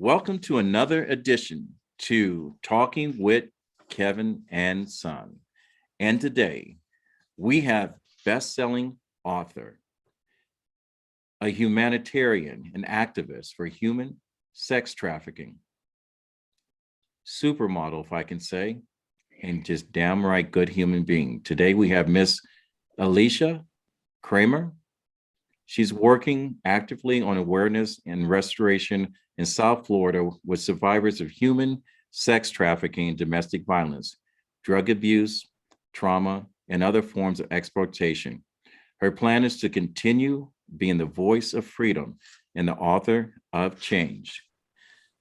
Welcome to another edition to Talking with Kevin and Son. And today we have best-selling author, a humanitarian, an activist for human sex trafficking, supermodel, if I can say, and just damn right good human being. Today we have Miss Airica Kraehmer. She's working actively on awareness and restoration in South Florida with survivors of human sex trafficking and domestic violence, drug abuse, trauma, and other forms of exploitation. Her plan is to continue being the voice of freedom and the author of change.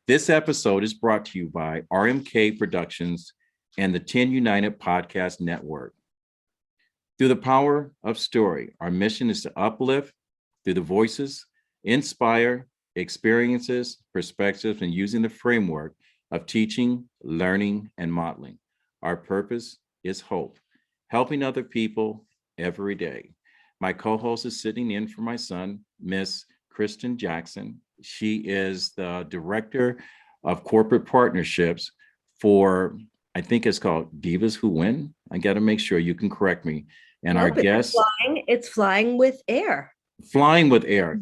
This episode is brought to you by RMK Productions and the 10 United Podcast Network. Through the power of story, our mission is to uplift through the voices, inspire, experiences, perspectives, and using the framework of teaching, learning, and modeling. Our purpose is hope, helping other people every day. My co-host is sitting in for my son, Miss Kristen Jackson. She is the Director of Corporate Partnerships for, I think it's called Divas Who Win. I got to make sure, you can correct me. And our guest, it's flying with air. Flying with air.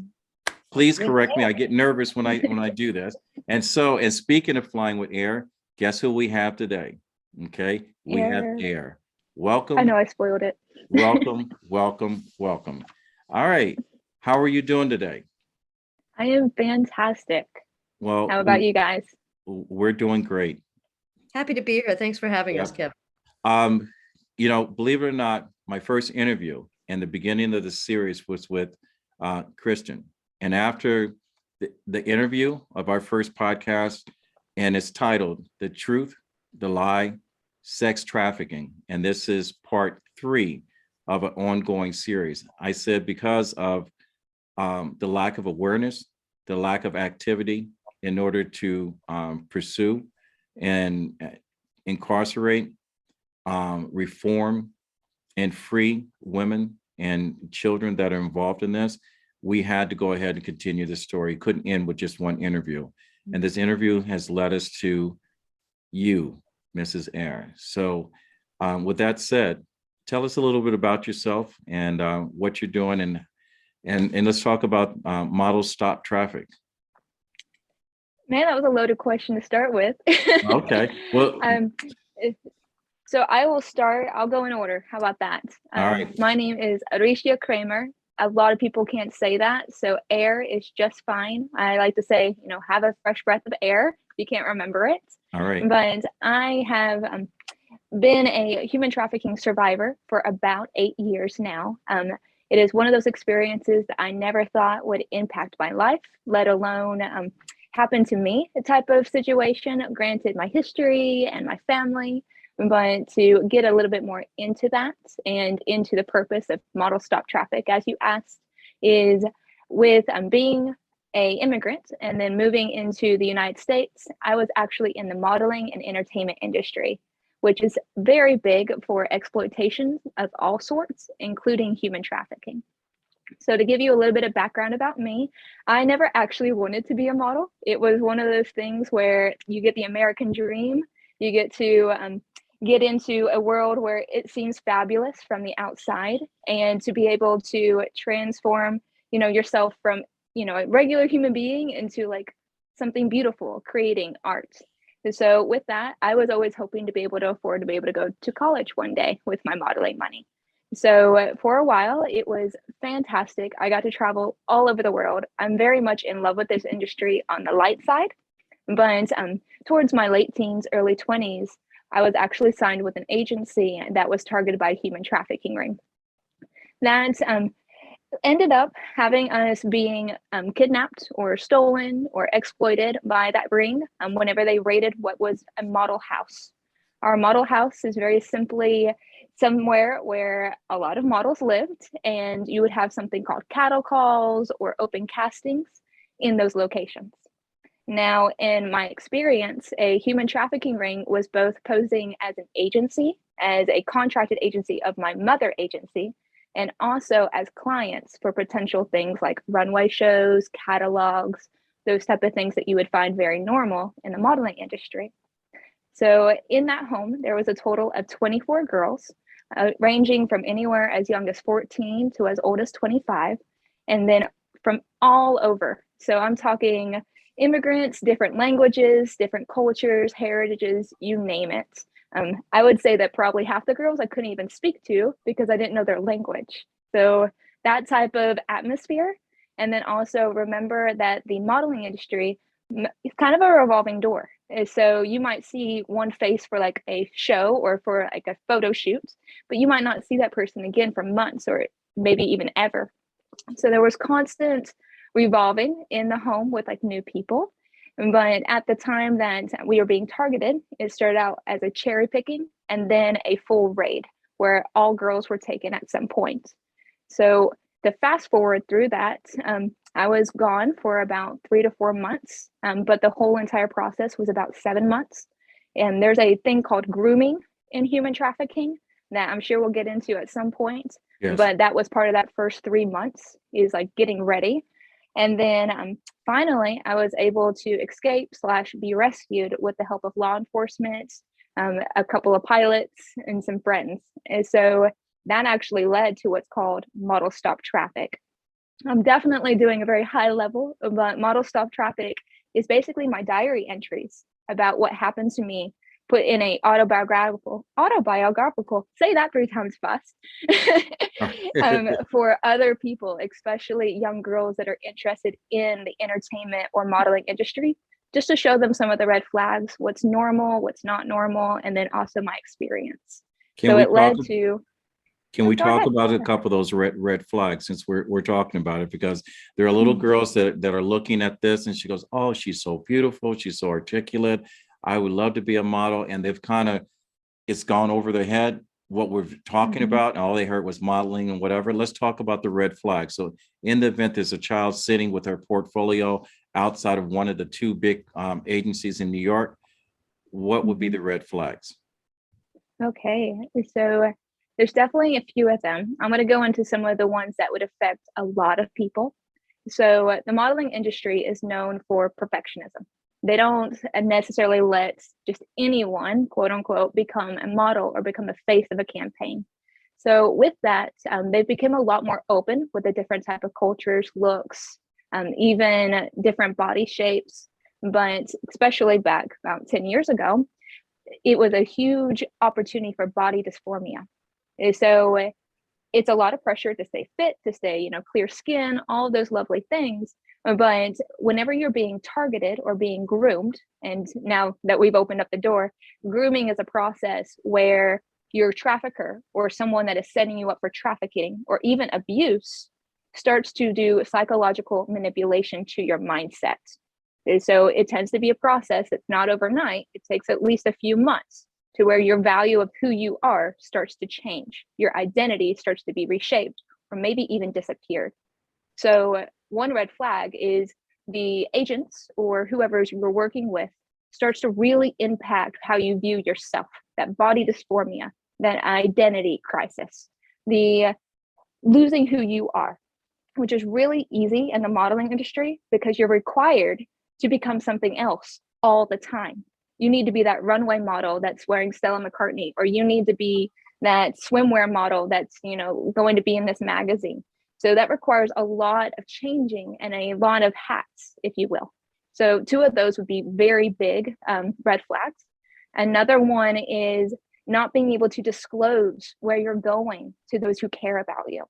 Please correct me. I get nervous when I do this. And speaking of flying with air, guess who we have today? Okay, we have Air. Welcome. I know I spoiled it. Welcome, welcome, welcome. All right. How are you doing today? I am fantastic. Well, how about you guys? We're doing great. Happy to be here. Thanks for having us, Kevin. Believe it or not, my first interview in the beginning of the series was with Kristen. And after the interview of our first podcast, and it's titled The Truth, the Lie, Sex Trafficking. And this is part 3 of an ongoing series. I said, because of the lack of awareness, the lack of activity in order to pursue and incarcerate, reform, and free women and children that are involved in this, we had to go ahead and continue the story. Couldn't end with just one interview. And this interview has led us to you, Mrs. Air. So with that said, tell us a little bit about yourself and what you're doing, and let's talk about Model Stop Traffic. Man, that was a loaded question to start with. Okay. Well, so I will start. I'll go in order. How about that? All right. My name is Airica Kraehmer. A lot of people can't say that, so air is just fine. I like to say, have a fresh breath of air if you can't remember it. All right. But I have been a human trafficking survivor for about 8 years now. It is one of those experiences that I never thought would impact my life, let alone happen to me, the type of situation. Granted, my history and my family, but to get a little bit more into that and into the purpose of Model Stop Traffic, as you asked, is with being an immigrant and then moving into the United States, I was actually in the modeling and entertainment industry, which is very big for exploitation of all sorts, including human trafficking. So to give you a little bit of background about me, I never actually wanted to be a model. It was one of those things where you get the American dream, you get to get into a world where it seems fabulous from the outside, and to be able to transform, yourself from, a regular human being into like something beautiful, creating art. And so with that, I was always hoping to be able to afford to be able to go to college one day with my modeling money. So for a while, it was fantastic. I got to travel all over the world. I'm very much in love with this industry on the light side, but towards my late teens, early 20s, I was actually signed with an agency that was targeted by a human trafficking ring. That ended up having us being kidnapped or stolen or exploited by that ring whenever they raided what was a model house. Our model house is very simply somewhere where a lot of models lived, and you would have something called cattle calls or open castings in those locations. Now, in my experience, a human trafficking ring was both posing as an agency, as a contracted agency of my mother agency, and also as clients for potential things like runway shows, catalogs, those type of things that you would find very normal in the modeling industry. So in that home, there was a total of 24 girls, ranging from anywhere as young as 14 to as old as 25, and then from all over. So I'm talking immigrants, different languages, different cultures, heritages, you name it. I would say that probably half the girls I couldn't even speak to because I didn't know their language. So that type of atmosphere. And then also remember that the modeling industry is kind of a revolving door. So you might see one face for like a show or for like a photo shoot, but you might not see that person again for months or maybe even ever. So there was constant revolving in the home with like new people. But at the time that we were being targeted, it started out as a cherry picking and then a full raid where all girls were taken at some point. So to fast forward through that, I was gone for about 3 to 4 months, but the whole entire process was about 7 months. And there's a thing called grooming in human trafficking that I'm sure we'll get into at some point. Yes. But that was part of that first 3 months, is like getting ready. And then finally, I was able to escape / be rescued with the help of law enforcement, a couple of pilots, and some friends. And so that actually led to what's called Model Stop Traffic. I'm definitely doing a very high level, but Model Stop Traffic is basically my diary entries about what happened to me, put in a autobiographical, say that 3 times fast, for other people, especially young girls that are interested in the entertainment or modeling industry, just to show them some of the red flags, what's normal, what's not normal, and then also my experience. Can we talk about a couple of those red flags, since we're talking about it, because there are little girls that are looking at this and she goes, oh, she's so beautiful, she's so articulate, I would love to be a model, and they've it's gone over their head what we're talking about, and all they heard was modeling and whatever. Let's talk about the red flags. So in the event there's a child sitting with her portfolio outside of one of the 2 big agencies in New York, what would be the red flags? Okay, so there's definitely a few of them. I'm going to go into some of the ones that would affect a lot of people. So the modeling industry is known for perfectionism. They don't necessarily let just anyone, quote unquote, become a model or become the face of a campaign. So with that, they became a lot more open with the different type of cultures, looks, even different body shapes. But especially back about 10 years ago, it was a huge opportunity for body dysphoria. So it's a lot of pressure to stay fit, to stay, clear skin, all of those lovely things. But whenever you're being targeted or being groomed, and now that we've opened up the door, grooming is a process where your trafficker or someone that is setting you up for trafficking or even abuse starts to do psychological manipulation to your mindset. And so it tends to be a process that's not overnight. It takes at least a few months to where your value of who you are starts to change. Your identity starts to be reshaped or maybe even disappeared. So one red flag is the agents or whoever you're working with starts to really impact how you view yourself, that body dysphoria, that identity crisis, the losing who you are, which is really easy in the modeling industry because you're required to become something else all the time. You need to be that runway model that's wearing Stella McCartney, or you need to be that swimwear model that's, going to be in this magazine. So that requires a lot of changing and a lot of hats, if you will. So 2 of those would be very big red flags. Another one is not being able to disclose where you're going to those who care about you.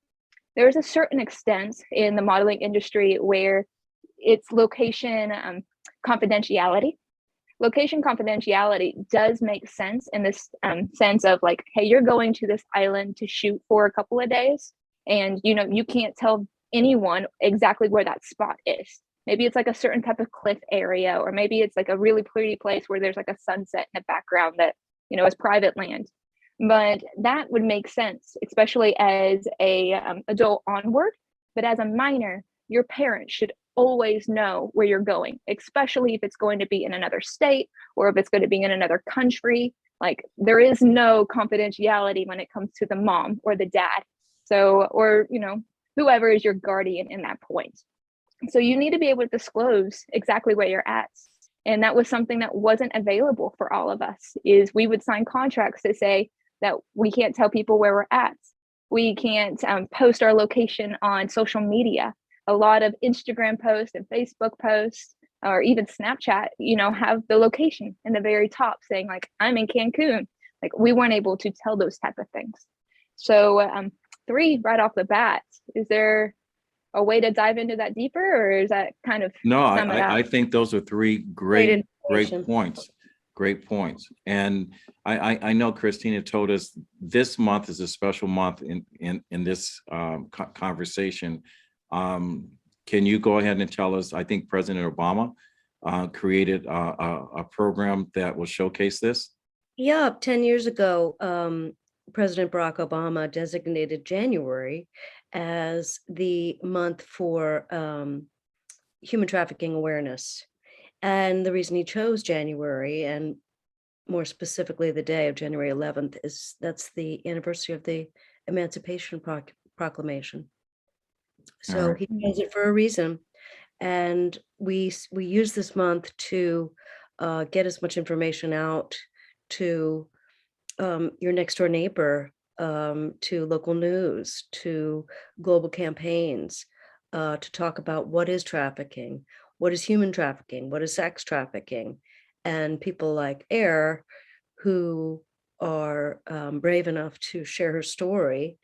There's a certain extent in the modeling industry where it's location confidentiality. Location confidentiality does make sense in this sense of like, hey, you're going to this island to shoot for a couple of days, and you can't tell anyone exactly where that spot is. Maybe it's like a certain type of cliff area, or maybe it's like a really pretty place where there's like a sunset in the background that is private land. But that would make sense, especially as a adult onward. But as a minor, your parents should always know where you're going, especially if it's going to be in another state or if it's going to be in another country. Like, there is no confidentiality when it comes to the mom or the dad. So, or, whoever is your guardian in that point. So you need to be able to disclose exactly where you're at. And that was something that wasn't available for all of us, is we would sign contracts to say that we can't tell people where we're at. We can't post our location on social media. A lot of Instagram posts and Facebook posts, or even Snapchat, have the location in the very top saying like, I'm in Cancun. Like, we weren't able to tell those type of things. So 3 right off the bat, is there a way to dive into that deeper, or is that kind of No, sum it up? I think those are 3 Great great information. points. Great points. And I know Christina told us this month is a special month in this conversation. Can you go ahead and tell us? I think President Obama created a program that will showcase this. Yeah, 10 years ago, President Barack Obama designated January as the month for human trafficking awareness. And the reason he chose January, and more specifically the day of January 11th, is that's the anniversary of the Emancipation Proclamation. So Right. he chose it for a reason. And we use this month to get as much information out to your next door neighbor, to local news, to global campaigns, to talk about what is trafficking, what is human trafficking, what is sex trafficking, and people like Air, who are brave enough to share her story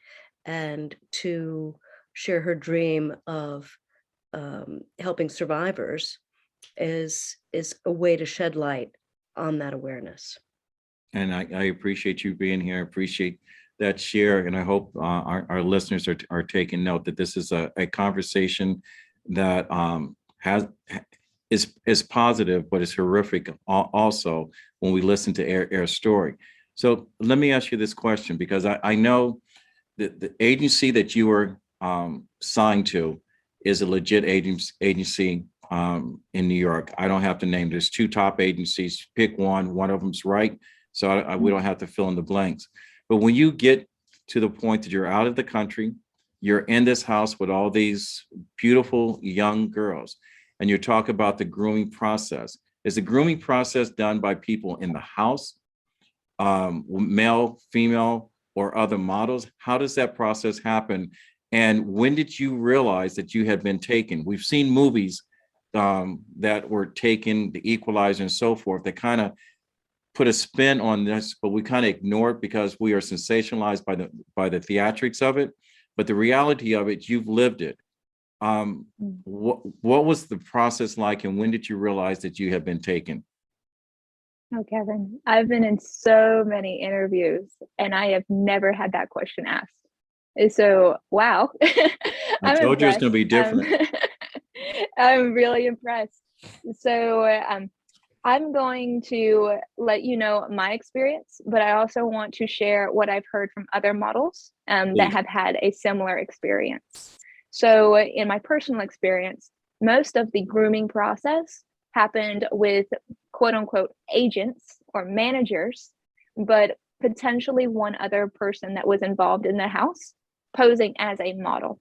and to share her dream of helping survivors, is a way to shed light on that awareness. And I appreciate you being here. I appreciate that share. And I hope our listeners are taking note that this is a conversation that is positive, but is horrific also when we listen to Air's story. So let me ask you this question, because I know that the agency that you were signed to is a legit agency in New York. I don't have to name. There's 2 top agencies. Pick one. One of them's right. So we don't have to fill in the blanks. But when you get to the point that you're out of the country, you're in this house with all these beautiful young girls, and you're talking about the grooming process. Is the grooming process done by people in the house, male, female, or other models? How does that process happen? And when did you realize that you had been taken? We've seen movies that were taken, The Equalizer and so forth, that kind of put a spin on this, but we kind of ignore it because we are sensationalized by the theatrics of it. But the reality of it, you've lived it. What was the process like, and when did you realize that you had been taken? Oh, Kevin, I've been in so many interviews and I have never had that question asked. And so, wow. I told you it's going to be different. I'm really impressed. So I'm going to let you know my experience, but I also want to share what I've heard from other models that have had a similar experience. So in my personal experience, most of the grooming process happened with quote unquote agents or managers, but potentially one other person that was involved in the house posing as a model.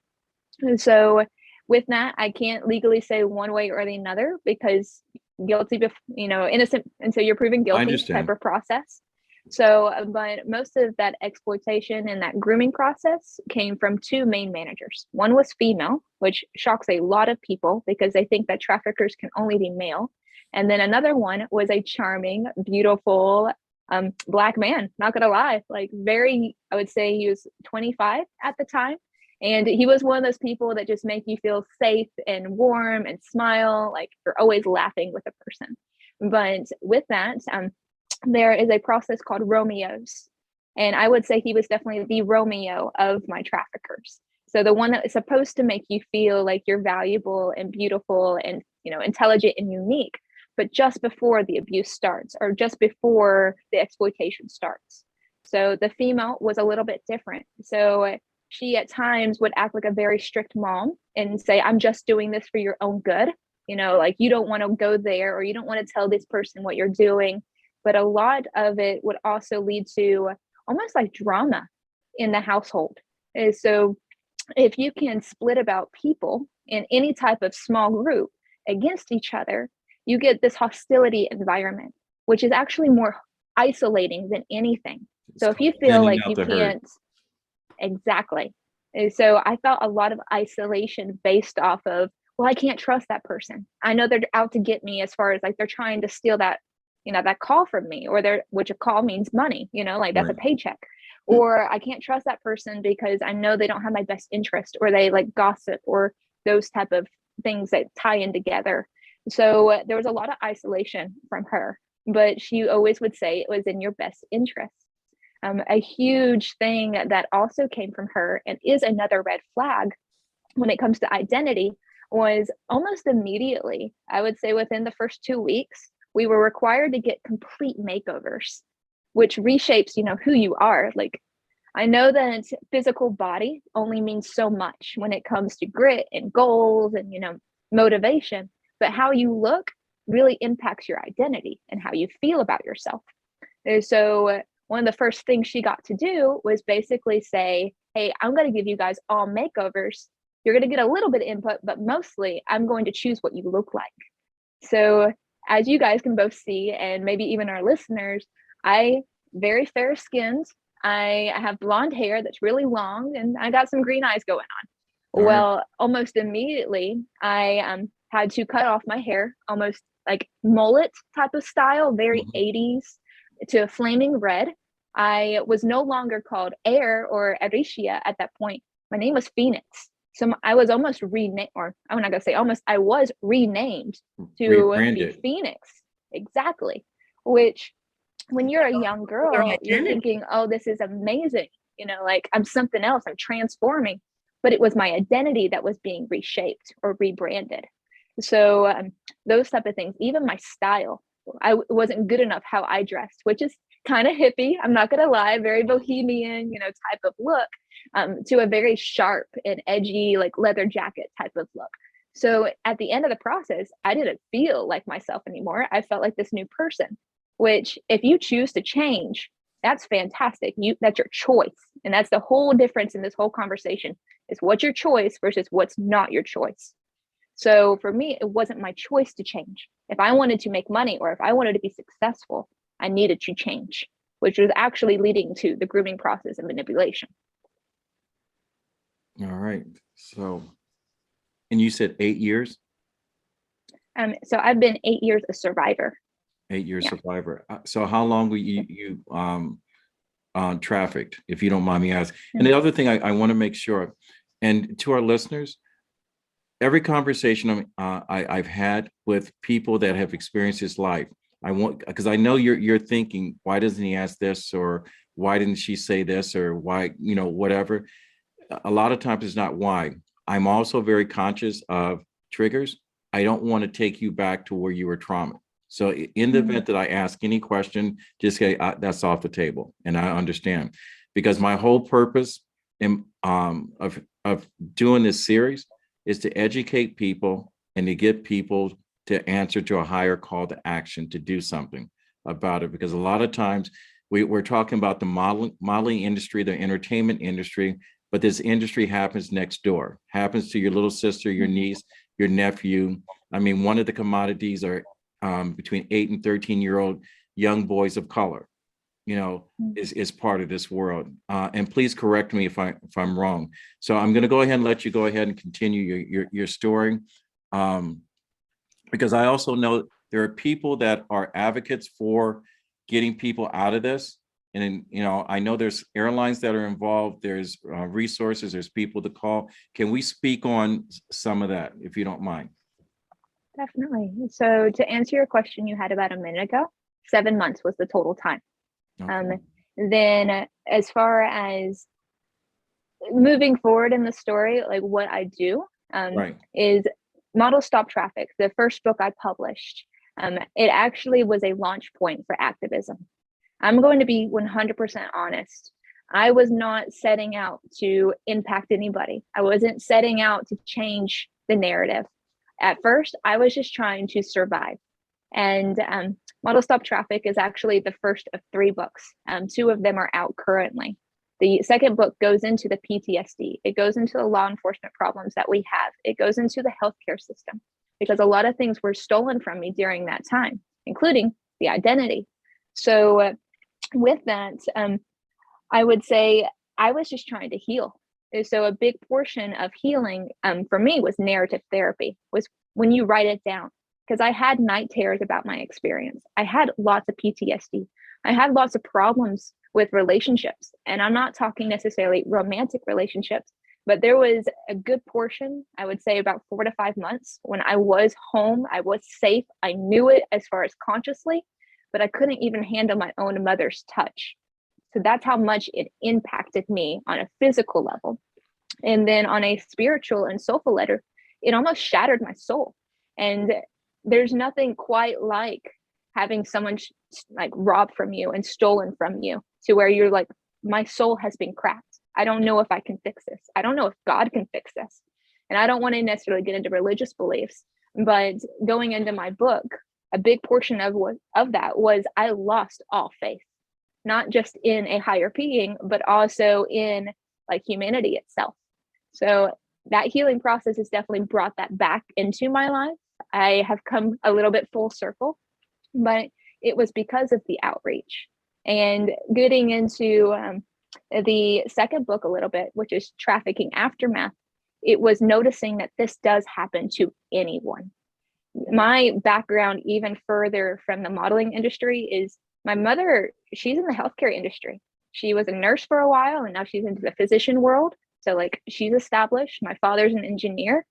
And so with that, I can't legally say one way or the another, because guilty, innocent until you're proven guilty type of process. So, but most of that exploitation and that grooming process came from 2 main managers. One was female, which shocks a lot of people because they think that traffickers can only be male. And then another one was a charming, beautiful Black man, not gonna lie, like I would say he was 25 at the time. And he was one of those people that just make you feel safe and warm and smile, like you're always laughing with a person. But with that, there is a process called Romeos. And I would say he was definitely the Romeo of my traffickers. So the one that is supposed to make you feel like you're valuable and beautiful and, intelligent and unique, but just before the abuse starts or just before the exploitation starts. So the female was a little bit different. So she at times would act like a very strict mom and say, I'm just doing this for your own good. Like you don't want to go there, or you don't want to tell this person what you're doing. But a lot of it would also lead to almost like drama in the household. And so if you can split about people in any type of small group against each other, you get this hostility environment, which is actually more isolating than anything. So if you feel like you can't, exactly. And so I felt a lot of isolation based off of, well, I can't trust that person. I know they're out to get me, as far as like they're trying to steal that, that call from me, or which a call means money, like that's a paycheck. Or I can't trust that person because I know they don't have my best interest, or they like gossip, or those type of things that tie in together. So there was a lot of isolation from her, but she always would say it was in your best interest. A huge thing that also came from her, and is another red flag when it comes to identity, was almost immediately, I would say within the first 2 weeks, we were required to get complete makeovers, which reshapes, who you are. Like, I know that physical body only means so much when it comes to grit and goals and, motivation, but how you look really impacts your identity and how you feel about yourself. And so one of the first things she got to do was basically say, hey, I'm going to give you guys all makeovers. You're going to get a little bit of input, but mostly I'm going to choose what you look like. So as you guys can both see, and maybe even our listeners, I very fair skinned. I have blonde hair that's really long, and I got some green eyes going on. Well, almost immediately, I had to cut off my hair, almost like mullet type of style, very 80s, to a flaming red. I was no longer called or Airicia at that point. My name was Phoenix. So I was almost renamed, or I'm not going to say almost, I was renamed to be Phoenix. Exactly. Which, when you're a young girl, you're thinking, oh, this is amazing. Like I'm something else, I'm transforming. But it was my identity that was being reshaped or rebranded. So those type of things, even my style, wasn't good enough how I dressed, which is kind of hippie. I'm not going to lie, very bohemian, type of look, to a very sharp and edgy, like leather jacket type of look. So at the end of the process, I didn't feel like myself anymore. I felt like this new person, which if you choose to change, that's fantastic. That's your choice. And that's the whole difference in this whole conversation, is what's your choice versus what's not your choice. So for me, it wasn't my choice to change. If I wanted to make money, or if I wanted to be successful, I needed to change, which was actually leading to the grooming process and manipulation. All right. So, and you said 8 years? So I've been 8 years a survivor. 8 years survivor. So how long were you trafficked, if you don't mind me asking? And the other thing I want to make sure, and to our listeners, every conversation I've had with people that have experienced this life, because I know you're thinking, why doesn't he ask this, or why didn't she say this, or why, whatever. A lot of times it's not why. I'm also very conscious of triggers. I don't want to take you back to where you were traumatized. So in the event that I ask any question, just say that's off the table, and I understand, because my whole purpose of doing this series is to educate people and to get people to answer to a higher call to action, to do something about it. Because a lot of times we're talking about the modeling industry, the entertainment industry, but this industry happens next door, happens to your little sister, your niece, your nephew. I mean, one of the commodities are between 8 and 13-year-old young boys of color, is part of this world. And please correct me if I'm wrong. So I'm going to go ahead and let you go ahead and continue your story, because I also know there are people that are advocates for getting people out of this. And I know there's airlines that are involved. There's resources. There's people to call. Can we speak on some of that, if you don't mind? Definitely. So to answer your question you had about a minute ago, 7 months was the total time. Okay. Then as far as moving forward in the story, like what I do is Model Stop Traffic, the first book I published. It actually was a launch point for activism. I'm going to be 100% honest. I was not setting out to impact anybody. I wasn't setting out to change the narrative. At first, I was just trying to survive. And Model Stop Traffic is actually the first of 3 books. 2 of them are out currently. The second book goes into the PTSD. It goes into the law enforcement problems that we have. It goes into the healthcare system, because a lot of things were stolen from me during that time, including the identity. So with that, I would say I was just trying to heal. So a big portion of healing for me was narrative therapy, was when you write it down, because I had night terrors about my experience. I had lots of PTSD. I had lots of problems with relationships. And I'm not talking necessarily romantic relationships, but there was a good portion, I would say about 4 to 5 months, when I was home, I was safe. I knew it as far as consciously, but I couldn't even handle my own mother's touch. So that's how much it impacted me on a physical level. And then on a spiritual and soulful letter, it almost shattered my soul. And there's nothing quite like having someone like robbed from you and stolen from you, to where you're like, my soul has been cracked. I don't know if I can fix this. I don't know if God can fix this. And I don't want to necessarily get into religious beliefs, but going into my book, a big portion of that was I lost all faith, not just in a higher being, but also in like humanity itself. So that healing process has definitely brought that back into my life. I have come a little bit full circle, but it was because of the outreach. And getting into the second book a little bit, which is Trafficking Aftermath, it was noticing that this does happen to anyone. My background, even further from the modeling industry, is my mother, she's in the healthcare industry. She was a nurse for a while, and now she's into the physician world. So like she's established. My father's an engineer.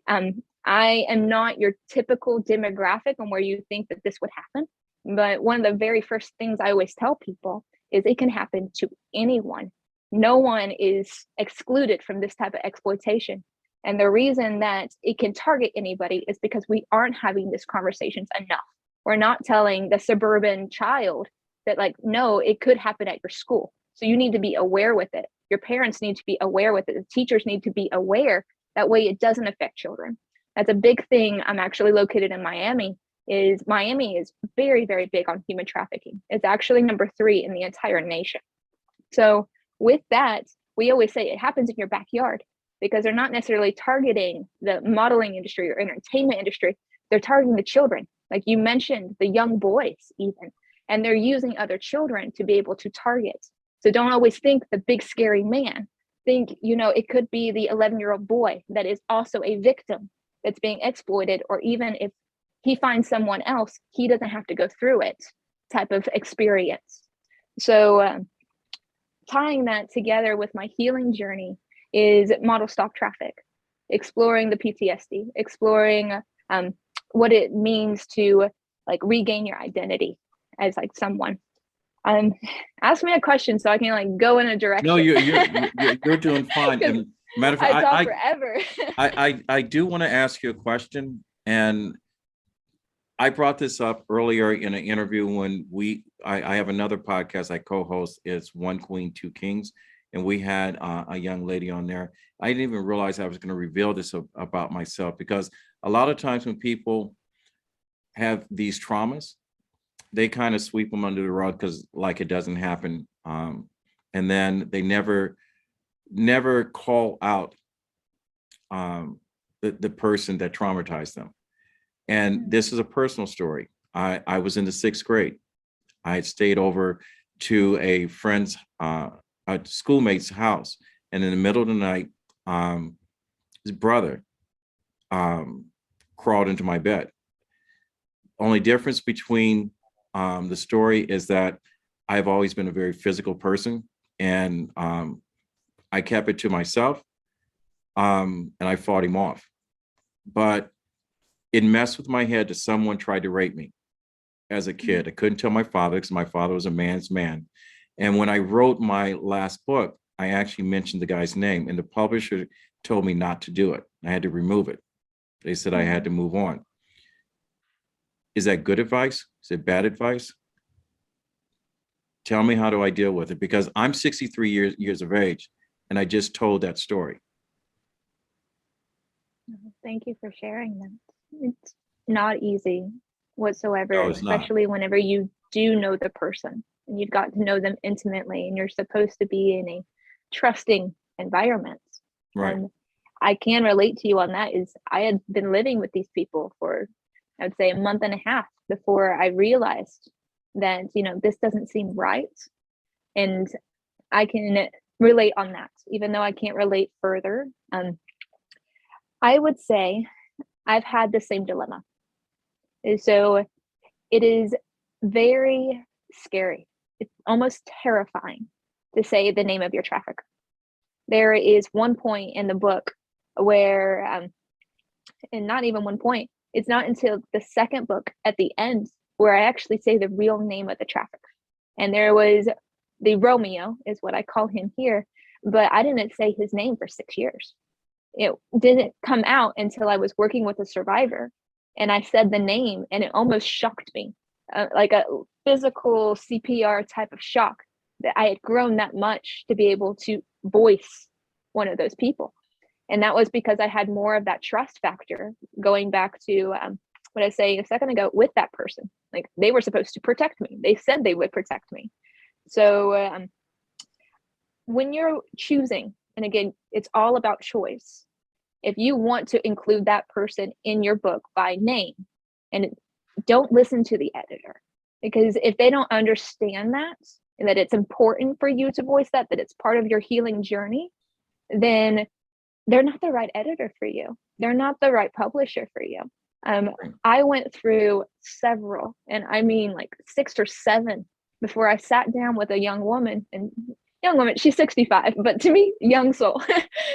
I am not your typical demographic on where you think that this would happen. But one of the very first things I always tell people is it can happen to anyone. No one is excluded from this type of exploitation. And the reason that it can target anybody is because we aren't having these conversations enough. We're not telling the suburban child that, like, no, it could happen at your school. So you need to be aware with it. Your parents need to be aware with it. The teachers need to be aware. That way it doesn't affect children. That's a big thing. I'm actually located in Miami. Miami is very, very big on human trafficking. It's actually number 3 in the entire nation. So with that, we always say it happens in your backyard, because they're not necessarily targeting the modeling industry or entertainment industry. They're targeting the children. Like you mentioned, the young boys even, and they're using other children to be able to target. So don't always think the big scary man. Think, it could be the 11-year-old boy that is also a victim that's being exploited, or even if he finds someone else, he doesn't have to go through it type of experience. So tying that together with my healing journey is model stop traffic, exploring the PTSD, exploring what it means to like regain your identity as like someone. Ask me a question so I can like go in a direction. No, you're doing fine. And matter of fact, I talk forever. I do want to ask you a question, and I brought this up earlier in an interview when I have another podcast I co-host. It's One Queen, Two Kings, and we had a young lady on there. I didn't even realize I was going to reveal this about myself, because a lot of times when people have these traumas, they kind of sweep them under the rug because like it doesn't happen. And then they never call out the person that traumatized them. And this is a personal story. I was in the 6th grade. I had stayed over to a friend's, a schoolmate's house. And in the middle of the night, his brother crawled into my bed. Only difference between the story is that I've always been a very physical person, and I kept it to myself, and I fought him off. But it messed with my head that someone tried to rape me as a kid. I couldn't tell my father because my father was a man's man. And when I wrote my last book, I actually mentioned the guy's name, and the publisher told me not to do it. I had to remove it. They said I had to move on. Is that good advice? Is it bad advice? Tell me, how do I deal with it? Because I'm 63 years of age, and I just told that story. Thank you for sharing that. It's not easy whatsoever, No, it's not. especially whenever you do know the person and you've got to know them intimately, and you're supposed to be in a trusting environments. Right. I can relate to you on that. Is I had been living with these people for, I would say, a month and a half before I realized that, this doesn't seem right. And I can relate on that, even though I can't relate further. I would say I've had the same dilemma. And so it is very scary. It's almost terrifying to say the name of your trafficker. There is one point in the book where, and not even one point, it's not until the second book at the end where I actually say the real name of the trafficker. And there was the Romeo, is what I call him here, but I didn't say his name for 6 years. It didn't come out until I was working with a survivor and I said the name, and it almost shocked me, like a physical CPR type of shock, that I had grown that much to be able to voice one of those people. And that was because I had more of that trust factor, going back to what I was saying a second ago with that person. Like, they were supposed to protect me. They said they would protect me. So when you're choosing, and again, it's all about choice. If you want to include that person in your book by name, and don't listen to the editor, because if they don't understand that, and that it's important for you to voice that it's part of your healing journey, then they're not the right editor for you. They're not the right publisher for you. I went through several, and I mean like 6 or 7, before I sat down with a young woman, and she's 65, but to me, young soul,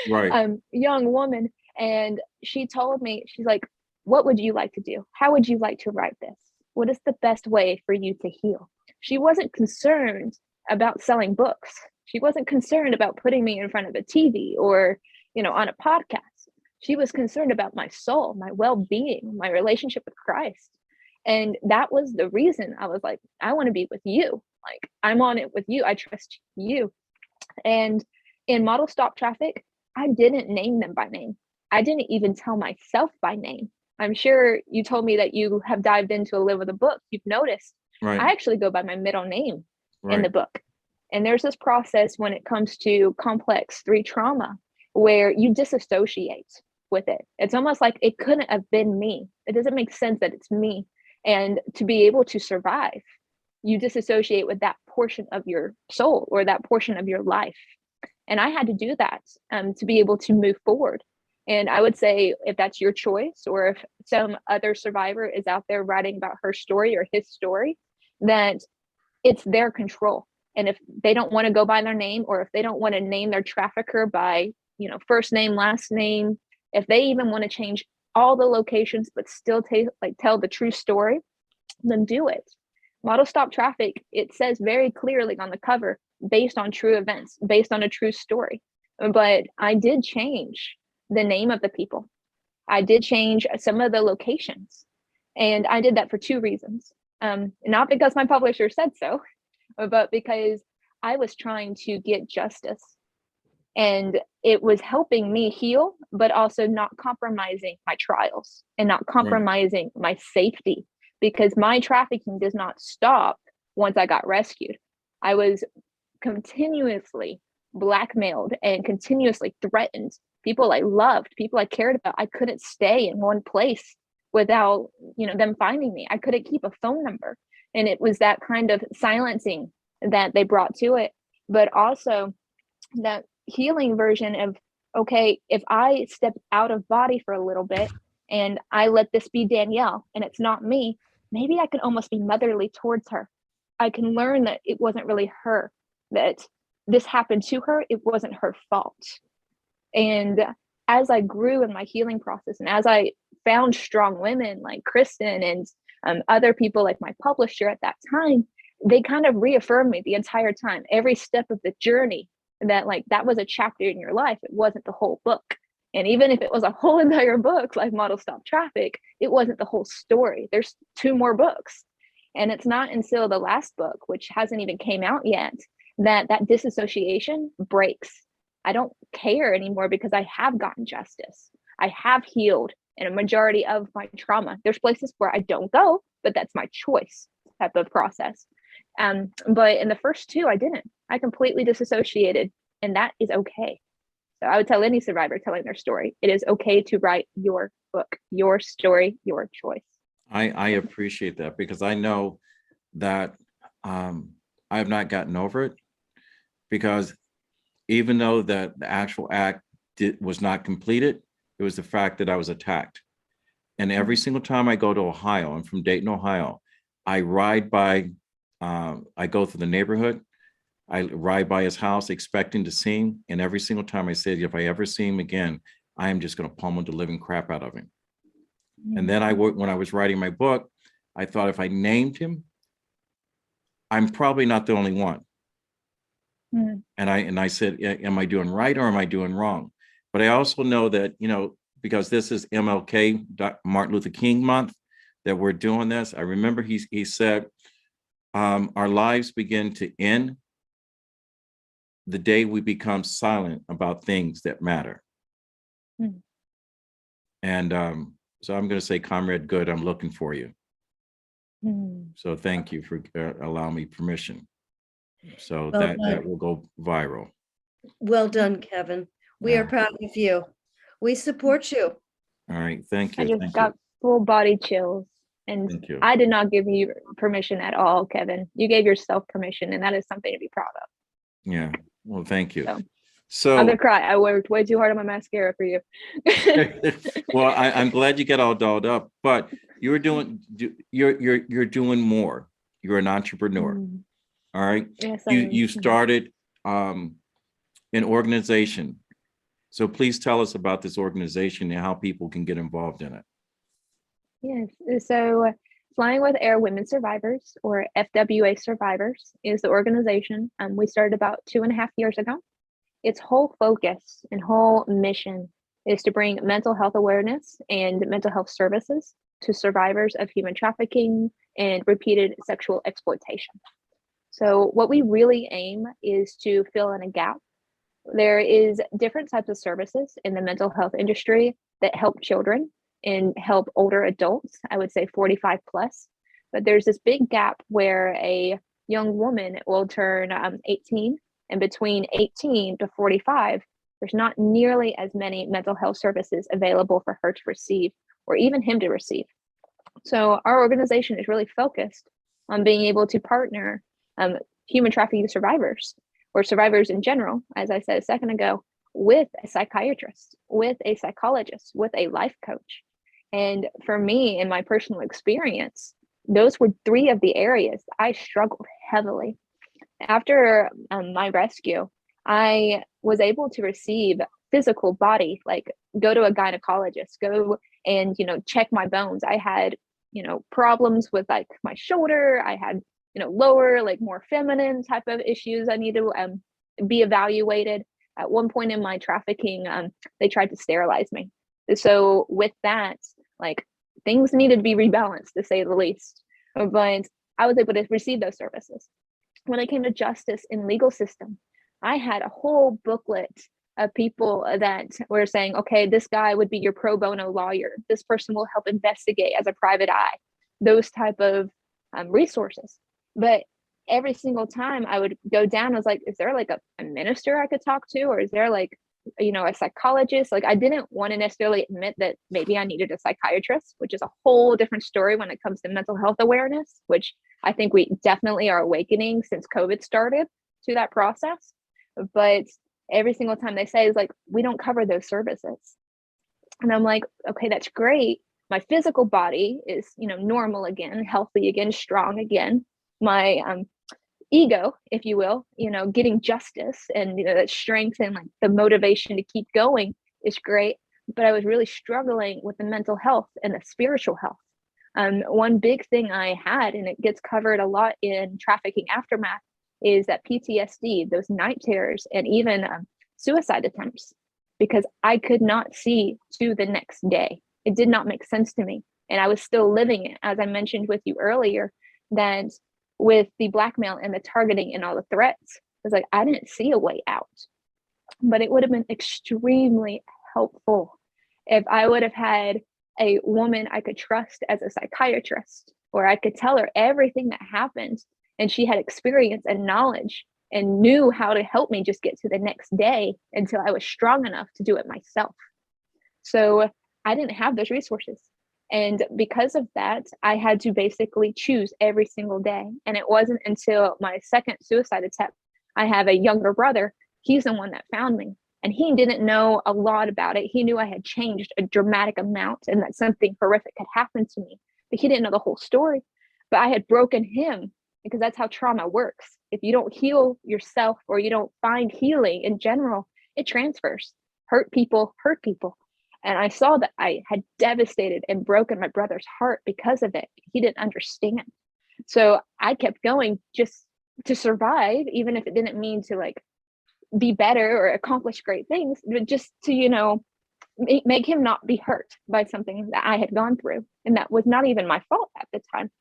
Right. Young woman. And she told me, she's like, what would you like to do? How would you like to write this? What is the best way for you to heal? She wasn't concerned about selling books. She wasn't concerned about putting me in front of a TV or, on a podcast. She was concerned about my soul, my well-being, my relationship with Christ. And that was the reason I was like, I want to be with you. Like, I'm on it with you. I trust you. And in Model Stop Traffic, I didn't name them by name. I didn't even tell myself by name. I'm sure you told me that you have dived into a Live with a book. You've noticed. Right. I actually go by my middle name Right. in the book. And there's this process when it comes to complex 3 trauma where you disassociate with it. It's almost like it couldn't have been me. It doesn't make sense that it's me. And to be able to survive, you disassociate with that portion of your soul or that portion of your life. And I had to do that to be able to move forward. And I would say, if that's your choice, or if some other survivor is out there writing about her story or his story, that it's their control. And if they don't want to go by their name, or if they don't want to name their trafficker by, first name, last name, if they even want to change all the locations but still tell the true story, then do it. Model Stop Traffic, it says very clearly on the cover, based on true events, based on a true story. But I did change the name of the people. I did change some of the locations. And I did that for 2 reasons. Not because my publisher said so, but because I was trying to get justice. And it was helping me heal, but also not compromising my trials and not compromising my safety, because my trafficking does not stop once I got rescued. I was continuously blackmailed and continuously threatened. People I loved, people I cared about, I couldn't stay in one place without, them finding me. I couldn't keep a phone number. And it was that kind of silencing that they brought to it, but also that healing version of, okay, if I step out of body for a little bit and I let this be Danielle and it's not me, maybe I can almost be motherly towards her. I can learn that it wasn't really her, that this happened to her. It wasn't her fault. And as I grew in my healing process, and as I found strong women like Kristen and other people like my publisher at that time, they kind of reaffirmed me the entire time, every step of the journey, that that was a chapter in your life. It wasn't the whole book. And even if it was a whole entire book like Model Stop Traffic, it wasn't the whole story. There's 2 more books. And it's not until the last book, which hasn't even came out yet, that disassociation breaks. I don't care anymore because I have gotten justice. I have healed in a majority of my trauma. There's places where I don't go, but that's my choice type of process. But in the first 2, I didn't. I completely disassociated. and that is okay. So I would tell any survivor telling their story, it is okay to write your book, your story, your choice. I appreciate that, because I know that I have not gotten over it, because even though that the actual act was not completed, it was the fact that I was attacked. And every single time I go to Ohio, I'm from Dayton, Ohio, I ride by, I go through the neighborhood, I ride by his house expecting to see him. And every single time I said, if I ever see him again, I am just going to pummel the living crap out of him. And then when I was writing my book, I thought if I named him, I'm probably not the only one. And I said, am I doing right or am I doing wrong? But I also know that, you know, because this is MLK, Martin Luther King month, that we're doing this. I remember he said, our lives begin to end the day we become silent about things that matter. And so I'm going to say, Comrade Good, I'm looking for you. So thank you for allowing me permission. So Well that will go viral. Well done, Kevin. We are Yeah. proud of you. We support you. All right, thank you. I just Thank got full body chills, and Thank you. I did not give you permission at all, Kevin. You gave yourself permission, and that is something to be proud of. Yeah, well, thank you. So, I'm So, gonna cry. I worked way too hard on my mascara for you. well, I'm glad you get all dolled up, but you're doing more. You're an entrepreneur. All right. Yes, You started an organization. So please tell us about this organization and how people can get involved in it. Yes. So Flying with Air Women Survivors, or FWA Survivors, is the organization. We started about 2.5 years ago. Its whole focus and whole mission is to bring mental health awareness and mental health services to survivors of human trafficking and repeated sexual exploitation. So what we really aim is to fill in a gap. There is different types of services in the mental health industry that help children and help older adults, I would say 45 plus. But there's this big gap where a young woman will turn 18, and between 18 to 45, there's not nearly as many mental health services available for her to receive, or even him to receive. So our organization is really focused on being able to partner human trafficking survivors, or survivors in general, as I said a second ago, with a psychiatrist, with a psychologist, with a life coach. And for me, in my personal experience, those were 3 of the areas I struggled heavily. After my rescue, I was able to receive physical body, like go to a gynecologist, go and, check my bones. I had, problems with like my shoulder. I had, lower, like more feminine type of issues. I need to be evaluated. At one point in my trafficking, they tried to sterilize me. So with that, like things needed to be rebalanced, to say the least. But I was able to receive those services. When it came to justice in legal system, I had a whole booklet of people that were saying, okay, this guy would be your pro bono lawyer. This person will help investigate as a private eye, those type of resources. But every single time I would go down, I was like, is there like a minister I could talk to? Or is there like, a psychologist? Like I didn't want to necessarily admit that maybe I needed a psychiatrist, which is a whole different story when it comes to mental health awareness, which I think we definitely are awakening since COVID started to that process. But every single time they say is like, we don't cover those services. And I'm like, okay, that's great. My physical body is, normal again, healthy again, strong again. My ego, if you will, getting justice and that strength and like the motivation to keep going is great. But I was really struggling with the mental health and the spiritual health. One big thing I had, and it gets covered a lot in trafficking aftermath, is that PTSD, those night terrors, and even suicide attempts, because I could not see to the next day. It did not make sense to me. And I was still living it, as I mentioned with you earlier, that with the blackmail and the targeting and all the threats, it's like I didn't see a way out. But it would have been extremely helpful if I would have had a woman I could trust as a psychiatrist, or I could tell her everything that happened and she had experience and knowledge and knew how to help me just get to the next day until I was strong enough to do it myself. So I didn't have those resources. And because of that, I had to basically choose every single day. And it wasn't until my second suicide attempt, I have a younger brother. He's the one that found me. And he didn't know a lot about it. He knew I had changed a dramatic amount and that something horrific had happened to me, but he didn't know the whole story. But I had broken him, because that's how trauma works. If you don't heal yourself, or you don't find healing in general, it transfers. Hurt people hurt people. And I saw that I had devastated and broken my brother's heart because of it. He didn't understand. So I kept going just to survive, even if it didn't mean to like be better or accomplish great things, but just to, you know, make him not be hurt by something that I had gone through. And that was not even my fault at the time.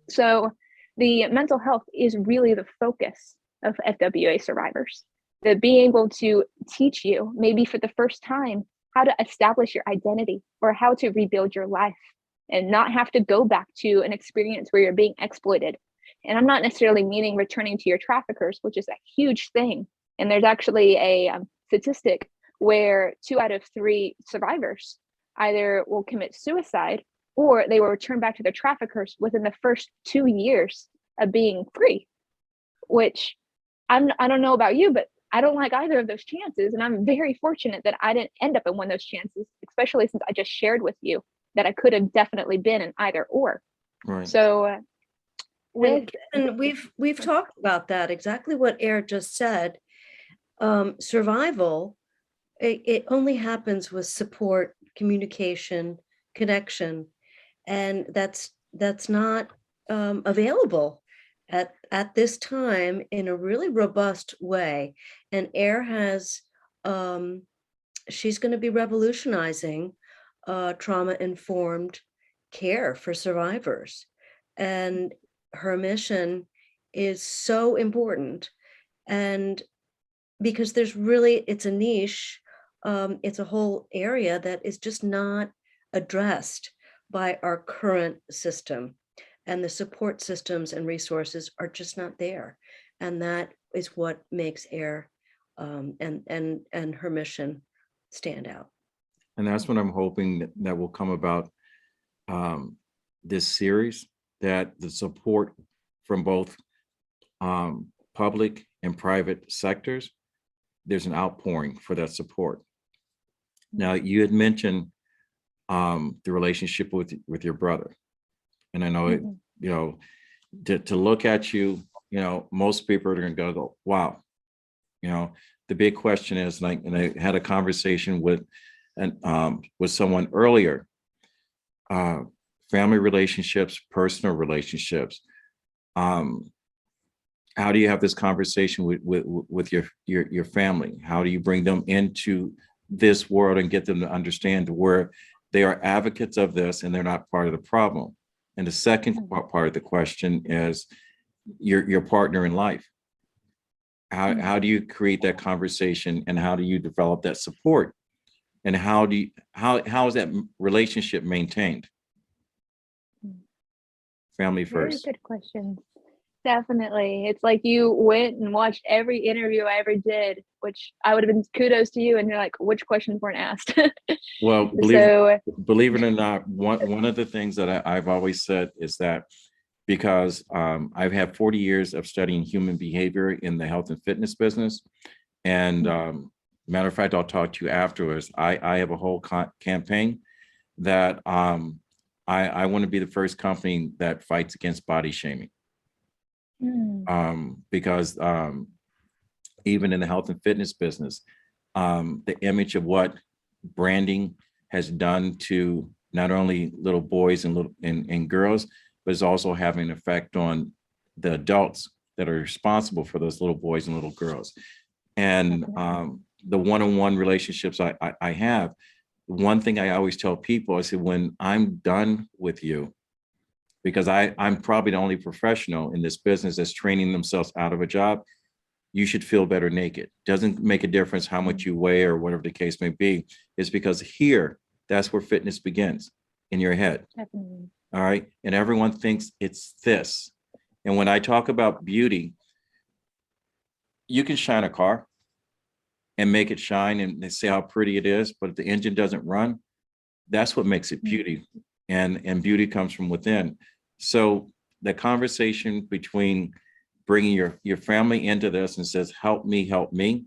So the mental health is really the focus of FWA Survivors. The being able to teach you, maybe for the first time, how to establish your identity or how to rebuild your life and not have to go back to an experience where you're being exploited. And I'm not necessarily meaning returning to your traffickers, which is a huge thing. And there's actually a statistic where 2 out of 3 survivors either will commit suicide or they will return back to their traffickers within the first 2 years of being free, which I don't know about you, but I don't like either of those chances. And I'm very fortunate that I didn't end up in one of those chances, especially since I just shared with you that I could have definitely been in either or. Right. So and we've talked about that, exactly what Air just said. Survival, it only happens with support, communication, connection, and that's not available at this time in a really robust way. And Air has, she's going to be revolutionizing trauma-informed care for survivors, and her mission is so important. And because there's really, it's a niche, it's a whole area that is just not addressed by our current system, and the support systems and resources are just not there. And that is what makes Air and her mission stand out. And that's what I'm hoping that will come about this series, that the support from both public and private sectors, there's an outpouring for that support. Now, you had mentioned the relationship with your brother. And I know, you know, to look at you, you know, most people are going to go, wow. You know, the big question is, and I had a conversation with someone earlier, family relationships, personal relationships. How do you have this conversation with your family? How do you bring them into this world and get them to understand where they are advocates of this and they're not part of the problem? And the second part of the question is your partner in life. How do you create that conversation, and how do you develop that support? And how is that relationship maintained? Family first. Very good question. Definitely. It's like you went and watched every interview I ever did, which I would have been kudos to you. And you're like, which questions weren't asked? Well, believe it or not, one of the things that I've always said is that because I've had 40 years of studying human behavior in the health and fitness business. And matter of fact, I'll talk to you afterwards. I have a whole campaign that I want to be the first company that fights against body shaming. Because even in the health and fitness business, the image of what branding has done to not only little boys and girls, but it's also having an effect on the adults that are responsible for those little boys and little girls. And the one-on-one relationships I have, one thing I always tell people, I say, when I'm done with you, because I'm probably the only professional in this business that's training themselves out of a job, you should feel better naked. Doesn't make a difference how much you weigh or whatever the case may be. It's because here, that's where fitness begins, in your head. Definitely. All right. And everyone thinks it's this. And when I talk about beauty, you can shine a car and make it shine and they say how pretty it is, but if the engine doesn't run, that's what makes it beauty. And beauty comes from within. So the conversation between bringing your family into this and says, help me.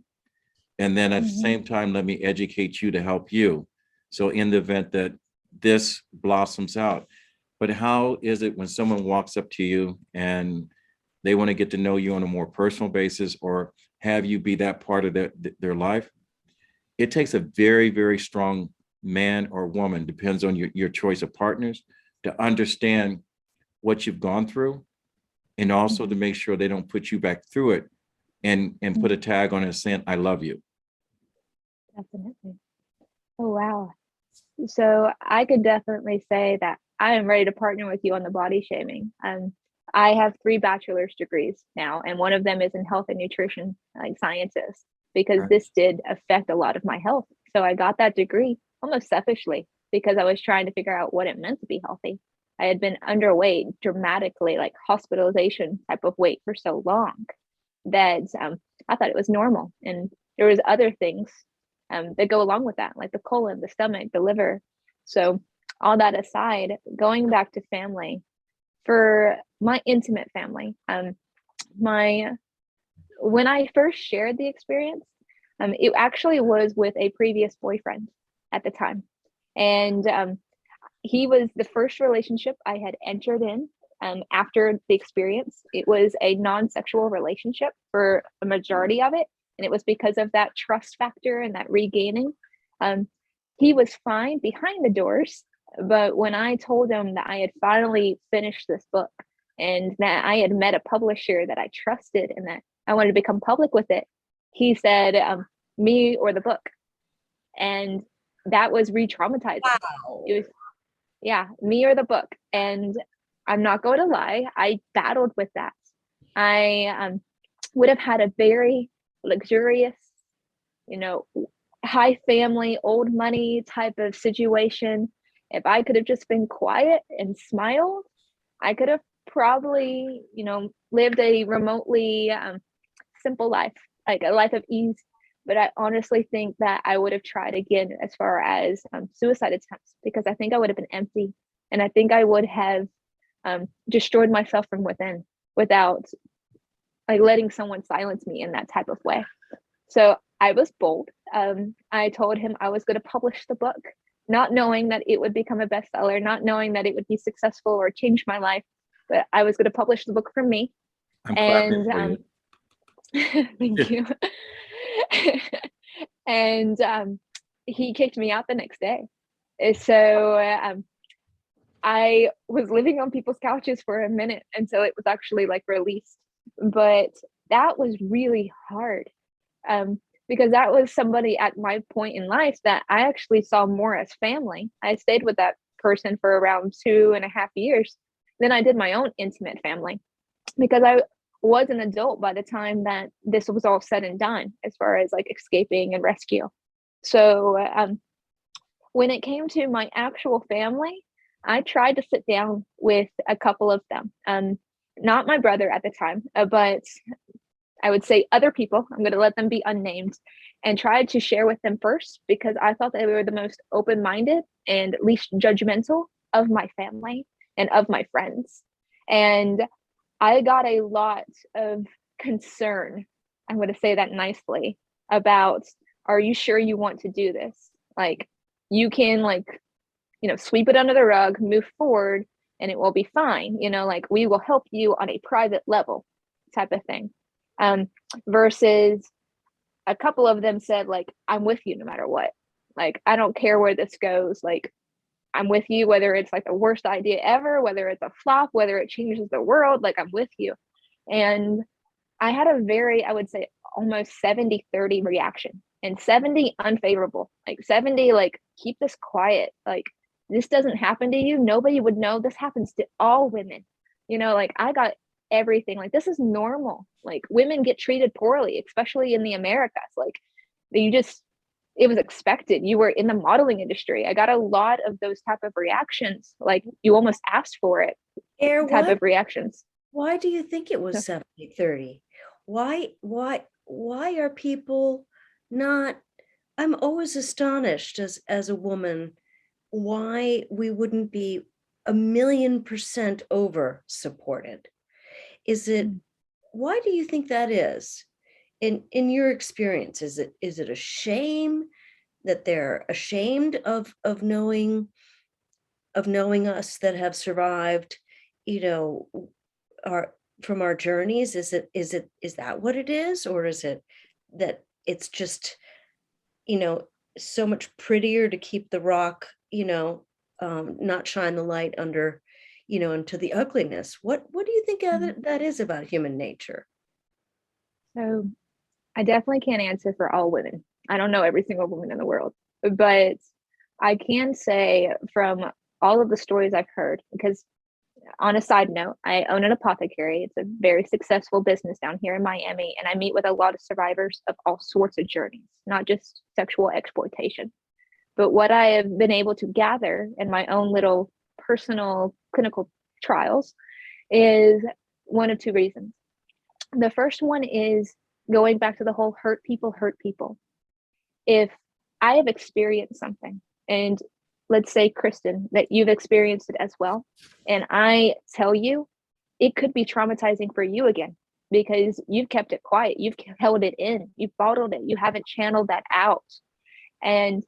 And then at the same time, let me educate you to help you. So in the event that this blossoms out, but how is it when someone walks up to you and they want to get to know you on a more personal basis or have you be that part of their life? It takes a very, very strong man or woman, depends on your choice of partners, to understand what you've gone through and also to make sure they don't put you back through it and put a tag on it saying, I love you. Definitely. Oh, wow. So I could definitely say that I am ready to partner with you on the body shaming. I have 3 bachelor's degrees now, and one of them is in health and nutrition, like sciences, because this did affect a lot of my health. So I got that degree almost selfishly because I was trying to figure out what it meant to be healthy. I had been underweight dramatically, like hospitalization type of weight for so long that I thought it was normal. And there was other things that go along with that, like the colon, the stomach, the liver. So all that aside, going back to family, for my intimate family, when I first shared the experience, it actually was with a previous boyfriend at the time. And he was the first relationship I had entered in after the experience. It was a non-sexual relationship for a majority of it. And it was because of that trust factor and that regaining. He was fine behind the doors. But when I told him that I had finally finished this book and that I had met a publisher that I trusted and that I wanted to become public with it, he said, me or the book. And that was re-traumatizing. Wow. It was, yeah, me or the book. And I'm not going to lie, I battled with that. I would have had a very luxurious, high family, old money type of situation. If I could have just been quiet and smiled, I could have probably, lived a remotely simple life, like a life of ease. But I honestly think that I would have tried again as far as suicide attempts, because I think I would have been empty. And I think I would have destroyed myself from within without like letting someone silence me in that type of way. So I was bold. I told him I was going to publish the book, not knowing that it would become a bestseller, not knowing that it would be successful or change my life, but I was going to publish the book for me. I'm clapping for And thank you. And he kicked me out the next day. So I was living on people's couches for a minute until it was actually like released. But that was really hard because that was somebody at my point in life that I actually saw more as family. I stayed with that person for around 2.5 years. Then I did my own intimate family because I was an adult by the time that this was all said and done, as far as like escaping and rescue. So when it came to my actual family, I tried to sit down with a couple of them. Not my brother at the time, but I would say other people. I'm going to let them be unnamed and tried to share with them first because I thought they were the most open-minded and least judgmental of my family and of my friends. And I got a lot of concern, I'm going to say that nicely, about, are you sure you want to do this? Like, you can sweep it under the rug, move forward, and it will be fine. Like, we will help you on a private level type of thing. Versus a couple of them said, like, I'm with you no matter what. Like, I don't care where this goes. Like, I'm with you, whether it's like the worst idea ever, whether it's a flop, whether it changes the world, like, I'm with you. And I had a very, I would say, almost 70-30 reaction, and 70 unfavorable, like 70, like, keep this quiet. Like, this doesn't happen to you. Nobody would know. This happens to all women. Like, I got everything. Like, this is normal. Like, women get treated poorly, especially in the Americas. Like, it was expected. You were in the modeling industry. I got a lot of those type of reactions. Like, you almost asked for it type of reactions. Why do you think it was 70-30? Why why are people not, I'm always astonished as a woman, why we wouldn't be 1,000,000% over supported. Is it, why do you think that is? In your experience, is it a shame that they're ashamed of knowing us that have survived, you know, our from our journeys? Is that what it is? Or is it that it's just, you know, so much prettier to keep the rock, not shine the light under, into the ugliness? What do you think that is about human nature? So I definitely can't answer for all women. I don't know every single woman in the world, but I can say from all of the stories I've heard, because on a side note, I own an apothecary. It's a very successful business down here in Miami, and I meet with a lot of survivors of all sorts of journeys, not just sexual exploitation. But what I have been able to gather in my own little personal clinical trials is one of two reasons. The first one is going back to the whole hurt people hurt people. If I have experienced something, and let's say, Kristen, that you've experienced it as well, and I tell you, it could be traumatizing for you again because you've kept it quiet, you've held it in, you've bottled it, you haven't channeled that out. And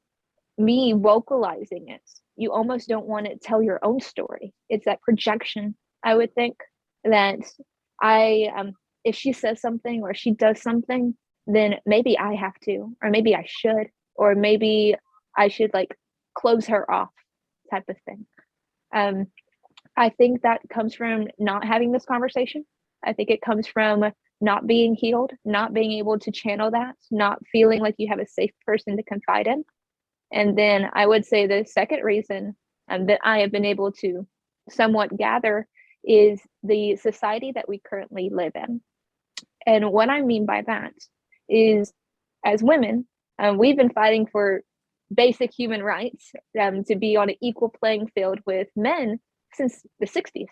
me vocalizing it, you almost don't want to tell your own story. It's that projection, I would think, that if she says something or she does something, then maybe I have to, or maybe I should, or maybe I should like close her off, type of thing. I think that comes from not having this conversation. I think it comes from not being healed, not being able to channel that, not feeling like you have a safe person to confide in. And then I would say the second reason that I have been able to somewhat gather is the society that we currently live in. And what I mean by that is, as women, we've been fighting for basic human rights, to be on an equal playing field with men since the 60s.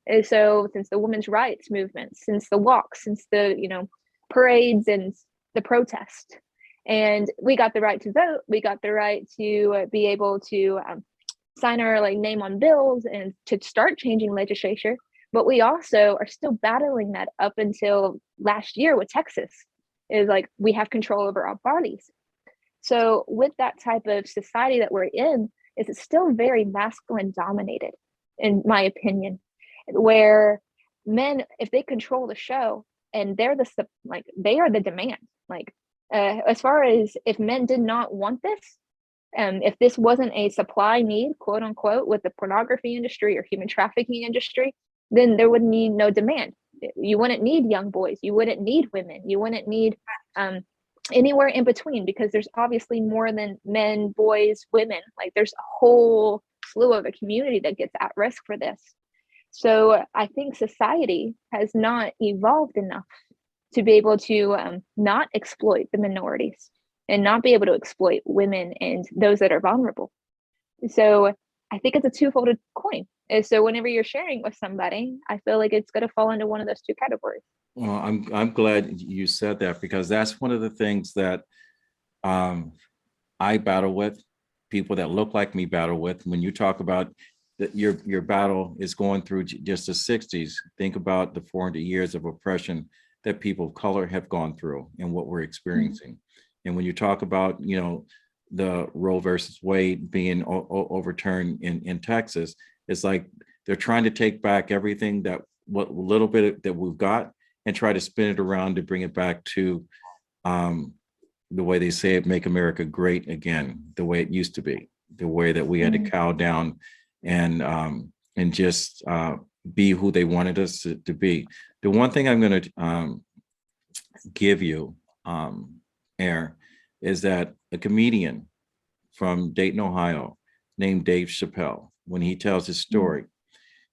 And so since the women's rights movement, since the walks, since the parades and the protest. And we got the right to vote. We got the right to be able to sign our name on bills and to start changing legislature. But we also are still battling that up until last year with Texas. Is we have control over our bodies. So with that type of society that we're in, it's still very masculine dominated, in my opinion, where men, if they control the show and they're they are the demand. As far as if men did not want this, if this wasn't a supply need, quote unquote, with the pornography industry or human trafficking industry, then there would be no demand. You wouldn't need young boys. You wouldn't need women. You wouldn't need anywhere in between, because there's obviously more than men, boys, women. There's a whole slew of a community that gets at risk for this. So I think society has not evolved enough to be able to not exploit the minorities and not be able to exploit women and those that are vulnerable. So I think it's a twofold coin. And so whenever you're sharing with somebody, I feel like it's going to fall into one of those two categories. Well, I'm glad you said that, because that's one of the things that I battle with, people that look like me battle with. When you talk about that your battle is going through just the 60s, think about the 400 years of oppression that people of color have gone through and what we're experiencing. Mm-hmm. And when you talk about, the Roe versus Wade being overturned in Texas, it's like they're trying to take back everything that what little bit that we've got and try to spin it around to bring it back to the way they say it, make America great again, the way it used to be, the way that we had to cow down and just be who they wanted us to be. The one thing I'm going to give you, Air, is that a comedian from Dayton, Ohio, named Dave Chappelle, when he tells his story,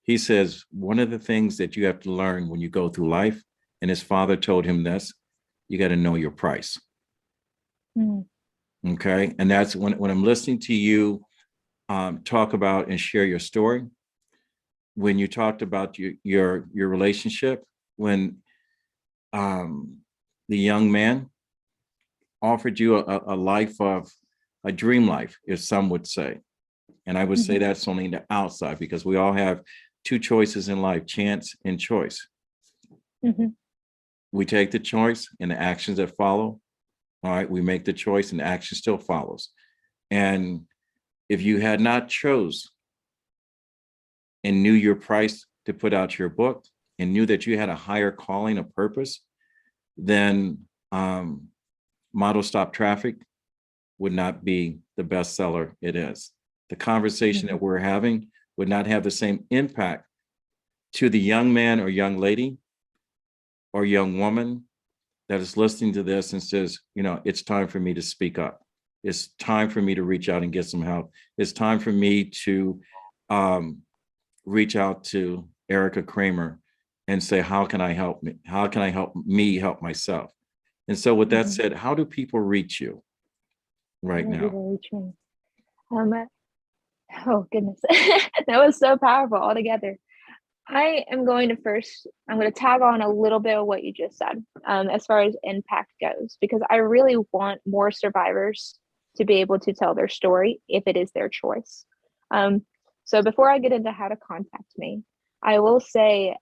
he says, one of the things that you have to learn when you go through life, and his father told him this, you got to know your price. Okay. And that's when I'm listening to you talk about and share your story, when you talked about your relationship, when the young man offered you a life of a dream life, if some would say. And I would say that's only the outside, because we all have two choices in life, chance and choice. We take the choice and the actions that follow. All right, we make the choice and the action still follows. And if you had not chose and knew your price to put out your book and knew that you had a higher calling, a purpose, then Model Stop Traffic would not be the bestseller it is. The conversation that we're having would not have the same impact to the young man or young lady or young woman that is listening to this and says, you know, it's time for me to speak up. It's time for me to reach out and get some help. It's time for me to reach out to Airica Kraehmer and say, how can I help me? How can I help me help myself? And so with that said, how do people reach you right now? Reach me. Oh goodness, that was so powerful altogether. I am going to first, I'm going to tag on a little bit of what you just said as far as impact goes, because I really want more survivors to be able to tell their story if it is their choice. So before I get into how to contact me, I will say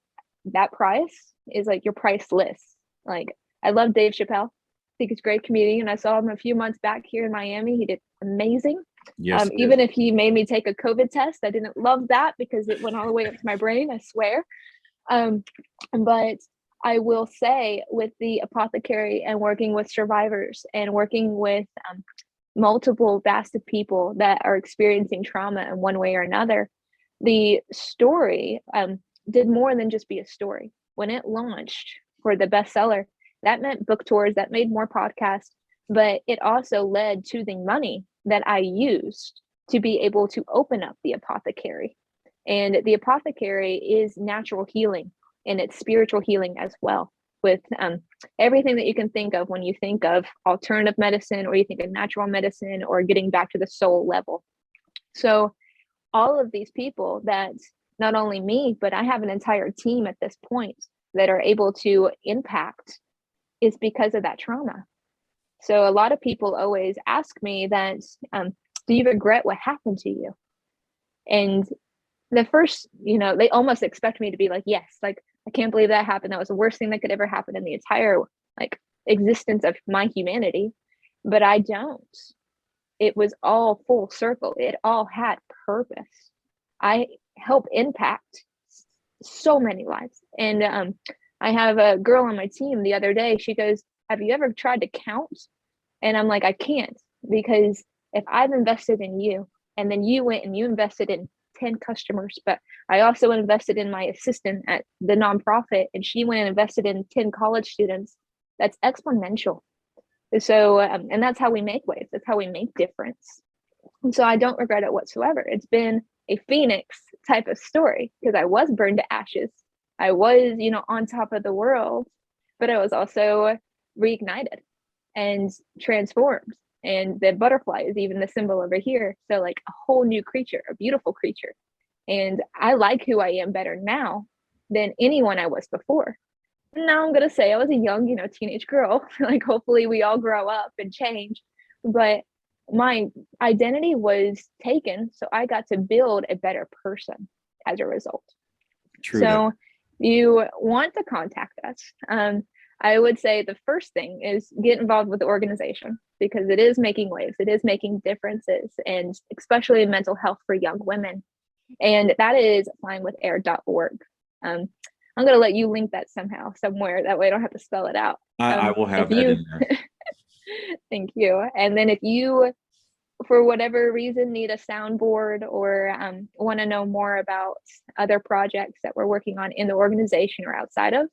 that price is like your priceless. Like, I love Dave Chappelle. I think he's a great comedian. I saw him a few months back here in Miami. He did amazing. Yes, even if he made me take a COVID test, I didn't love that because it went all the way up to my brain, I swear. But I will say, with the apothecary and working with survivors and working with multiple vast of people that are experiencing trauma in one way or another, the story did more than just be a story. When it launched for the bestseller, that meant book tours, that made more podcasts, but it also led to the money that I used to be able to open up the apothecary. And the apothecary is natural healing, and it's spiritual healing as well, with everything that you can think of when you think of alternative medicine, or you think of natural medicine, or getting back to the soul level. So all of these people that, not only me, but I have an entire team at this point that are able to impact, is because of that trauma. So a lot of people always ask me that, do you regret what happened to you? And the first, they almost expect me to be like, yes, like, I can't believe that happened. That was the worst thing that could ever happen in the entire existence of my humanity. But I don't. It was all full circle. It all had purpose. I help impact so many lives. And I have a girl on my team the other day. She goes, have you ever tried to count? And I'm like, I can't, because if I've invested in you, and then you went and you invested in 10 customers, but I also invested in my assistant at the nonprofit, and she went and invested in 10 college students, that's exponential. So, and that's how we make waves. That's how we make difference. And so I don't regret it whatsoever. It's been a Phoenix type of story, because I was burned to ashes. I was, on top of the world, but I was also reignited and transformed. And the butterfly is even the symbol over here. So like a whole new creature, a beautiful creature. And I like who I am better now than anyone I was before. And now I'm going to say I was a young, teenage girl. Like, hopefully we all grow up and change. But my identity was taken, so I got to build a better person as a result. True. So you want to contact us. I would say the first thing is get involved with the organization, because it is making waves. It is making differences, and especially in mental health for young women. And that is flyingwithair.org. I'm going to let you link that somehow, somewhere. That way I don't have to spell it out. I will have that in there. Thank you. And then if you, for whatever reason, need a soundboard, or want to know more about other projects that we're working on in the organization or outside of,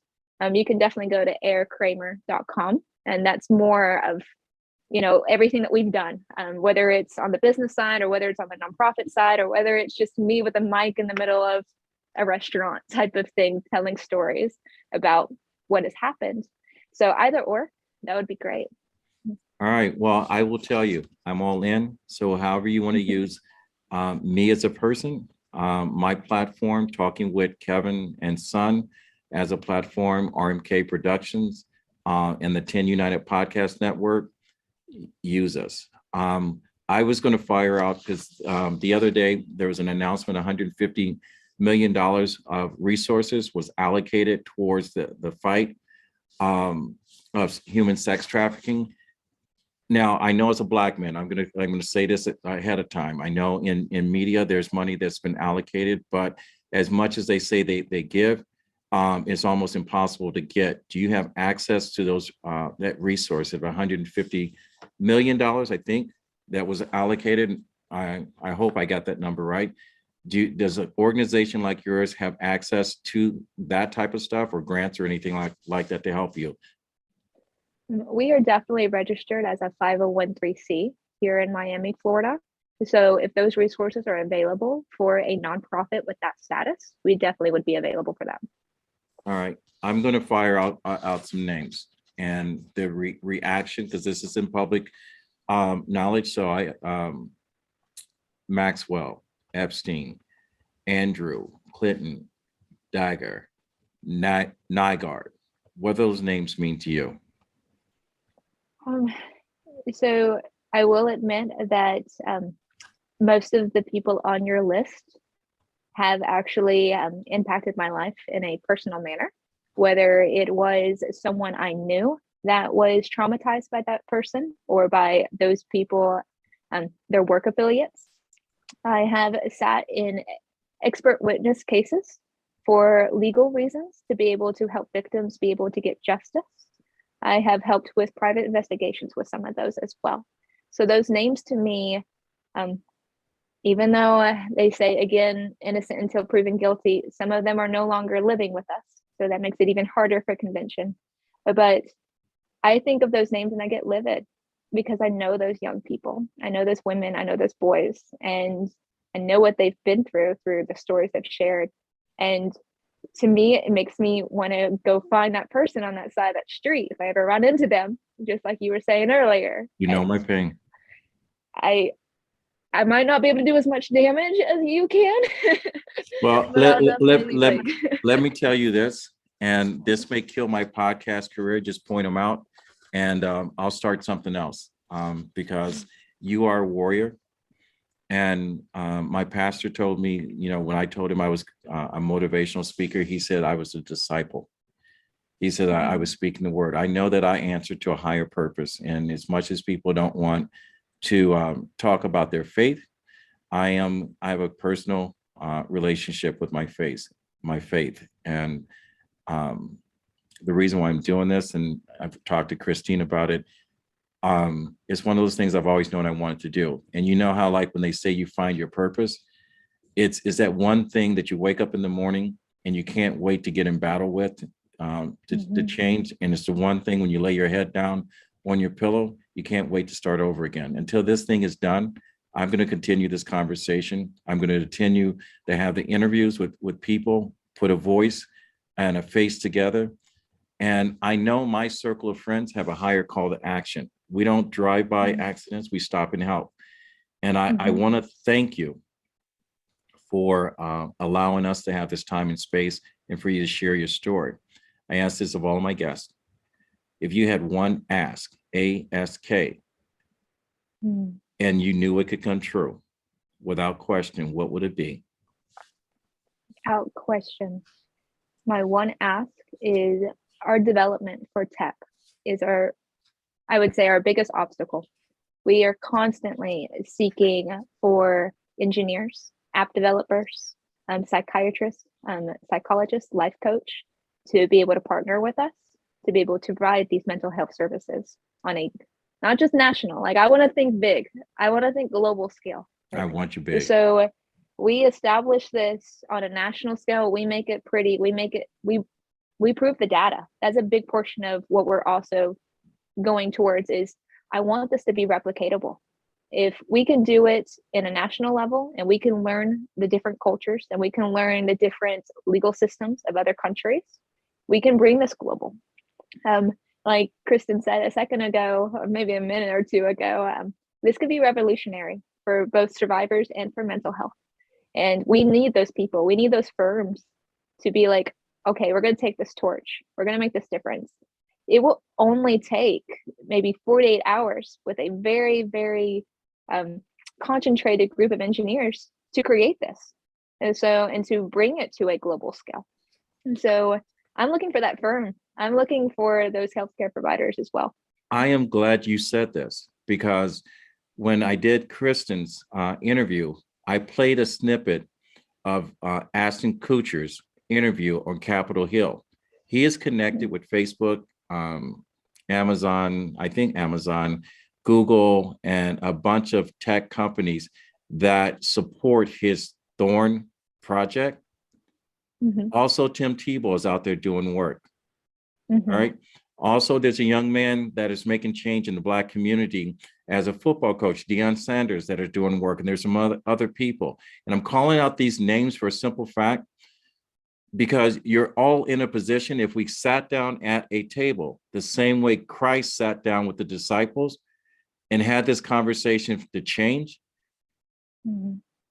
you can definitely go to airkraehmer.com. And that's more of, everything that we've done, whether it's on the business side, or whether it's on the nonprofit side, or whether it's just me with a mic in the middle of a restaurant type of thing, telling stories about what has happened. So either or, that would be great. All right. Well, I will tell you, I'm all in. So however you want to use me as a person, my platform, Talking with Kevin and Son, as a platform, RMK Productions, and the 10 United Podcast Network, use us. I was going to fire out because the other day there was an announcement, $150 million of resources was allocated towards the fight of human sex trafficking. Now, I know as a Black man, I'm gonna say this ahead of time. I know in media there's money that's been allocated, but as much as they say they give, it's almost impossible to get. Do you have access to those that resource of $150 million? I think that was allocated. I hope I got that number right. Does an organization like yours have access to that type of stuff, or grants or anything like that to help you? We are definitely registered as a 501(c) here in Miami, Florida. So if those resources are available for a nonprofit with that status, we definitely would be available for them. All right, I'm going to fire out some names and the reaction, because this is in public knowledge. So Maxwell, Epstein, Andrew, Clinton, Dagger, Nygaard. What those names mean to you? So I will admit that most of the people on your list have actually impacted my life in a personal manner, whether it was someone I knew that was traumatized by that person or by those people, their work affiliates. I have sat in expert witness cases for legal reasons to be able to help victims be able to get justice. I have helped with private investigations with some of those as well. So those names to me, even though they say, again, innocent until proven guilty, some of them are no longer living with us. So that makes it even harder for convention. But I think of those names and I get livid because I know those young people. I know those women, I know those boys, and I know what they've been through the stories they've shared. And to me, it makes me want to go find that person on that side of that street if I ever run into them, just like you were saying earlier. You know my pain. I might not be able to do as much damage as you can. Well, let me tell you this, and this may kill my podcast career, just point them out, and I'll start something else because you are a warrior. And my pastor told me, you know, when I told him I was a motivational speaker, he said I was a disciple. He said I was speaking the word. I know that I answer to a higher purpose. And as much as people don't want to talk about their faith, I have a personal relationship with my faith. And the reason why I'm doing this, and I've talked to Christine about it, it's one of those things I've always known I wanted to do. And you know how, like, when they say you find your purpose, it's that one thing that you wake up in the morning and you can't wait to get in battle with to change. And it's the one thing when you lay your head down on your pillow, you can't wait to start over again. Until this thing is done, I'm going to continue this conversation. I'm going to continue to have the interviews with people, put a voice and a face together. And I know my circle of friends have a higher call to action. We don't drive by accidents, we stop and help. And I want to thank you for allowing us to have this time and space and for you to share your story. I ask this of all of my guests. If you had one ask, A-S-K, and you knew it could come true, without question, what would it be? Without question. My one ask is our development for tech is I would say our biggest obstacle. We are constantly seeking for engineers, app developers, psychiatrists, psychologists, life coach to be able to partner with us, to be able to provide these mental health services on a, not just national, like I want to think big, I want to think global scale. I want you big. So we establish this on a national scale. We make it pretty, we prove the data. That's a big portion of what we're also going towards is I want this to be replicatable. If we can do it in a national level and we can learn the different cultures and we can learn the different legal systems of other countries, we can bring this global. Like Kristen said a second ago, or maybe a minute or two ago, this could be revolutionary for both survivors and for mental health. And we need those people. We need those firms to be like, okay, we're going to take this torch. We're going to make this difference. it will only take maybe 48 hours with a very, very concentrated group of engineers to create this. And to bring it to a global scale. And so I'm looking for that firm. I'm looking for those healthcare providers as well. I am glad you said this, because when I did Kristen's interview, I played a snippet of Ashton Kutcher's interview on Capitol Hill. He is connected with Facebook, Amazon, I think Amazon, Google, and a bunch of tech companies that support his Thorn project. Also, Tim Tebow is out there doing work. All right. Also, there's a young man that is making change in the Black community as a football coach, Deion Sanders, that are doing work. And there's some other people. And I'm calling out these names for a simple fact, because you're all in a position, if we sat down at a table, the same way Christ sat down with the disciples and had this conversation to change.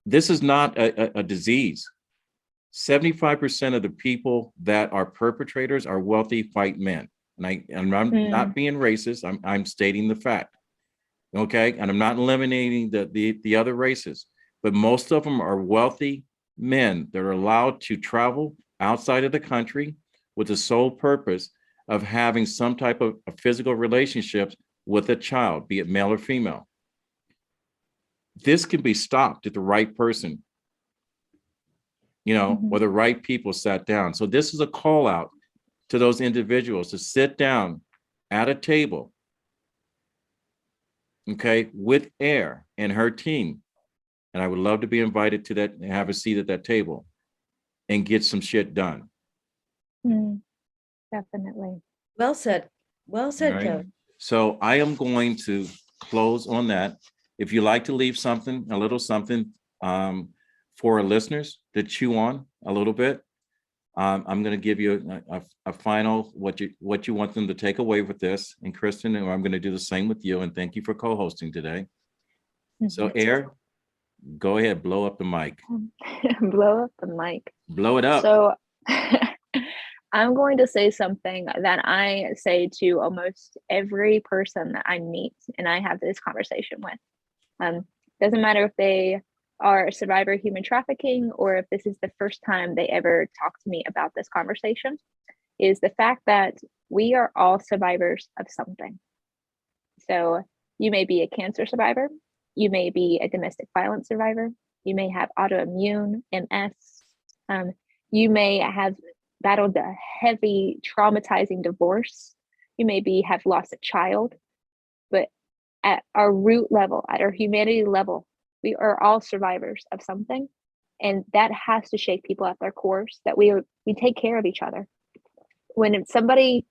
This is not a disease. 75% of the people that are perpetrators are wealthy white men. And I'm not being racist. I'm stating the fact. Okay. And I'm not eliminating the other races, but most of them are wealthy men that are allowed to travel outside of the country with the sole purpose of having some type of physical relationships with a child, be it male or female. This can be stopped if the right person, or the right people sat down. So this is a call out to those individuals to sit down at a table, okay, with Air and her team. And I would love to be invited to that and have a seat at that table and get some shit done. Definitely. Well said. Well said, Right. Kevin. So I am going to close on that. If you like to leave something, a little something for our listeners to chew on a little bit, I'm going to give you a final what you want them to take away with this. And Kristen, I'm going to do the same with you. And thank you for co-hosting today. So Air, go ahead, blow up the mic. Blow up the mic. Blow it up. So I'm going to say something that I say to almost every person that I meet and I have this conversation with. Doesn't matter if they are a survivor of human trafficking or if this is the first time they ever talk to me about this conversation, is the fact that we are all survivors of something. So you may be a cancer survivor, you may be a domestic violence survivor, you may have autoimmune, MS, you may have battled a heavy traumatizing divorce, you may have lost a child, but at our root level, at our humanity level, we are all survivors of something. And that has to shake people at their cores, that we take care of each other. When somebody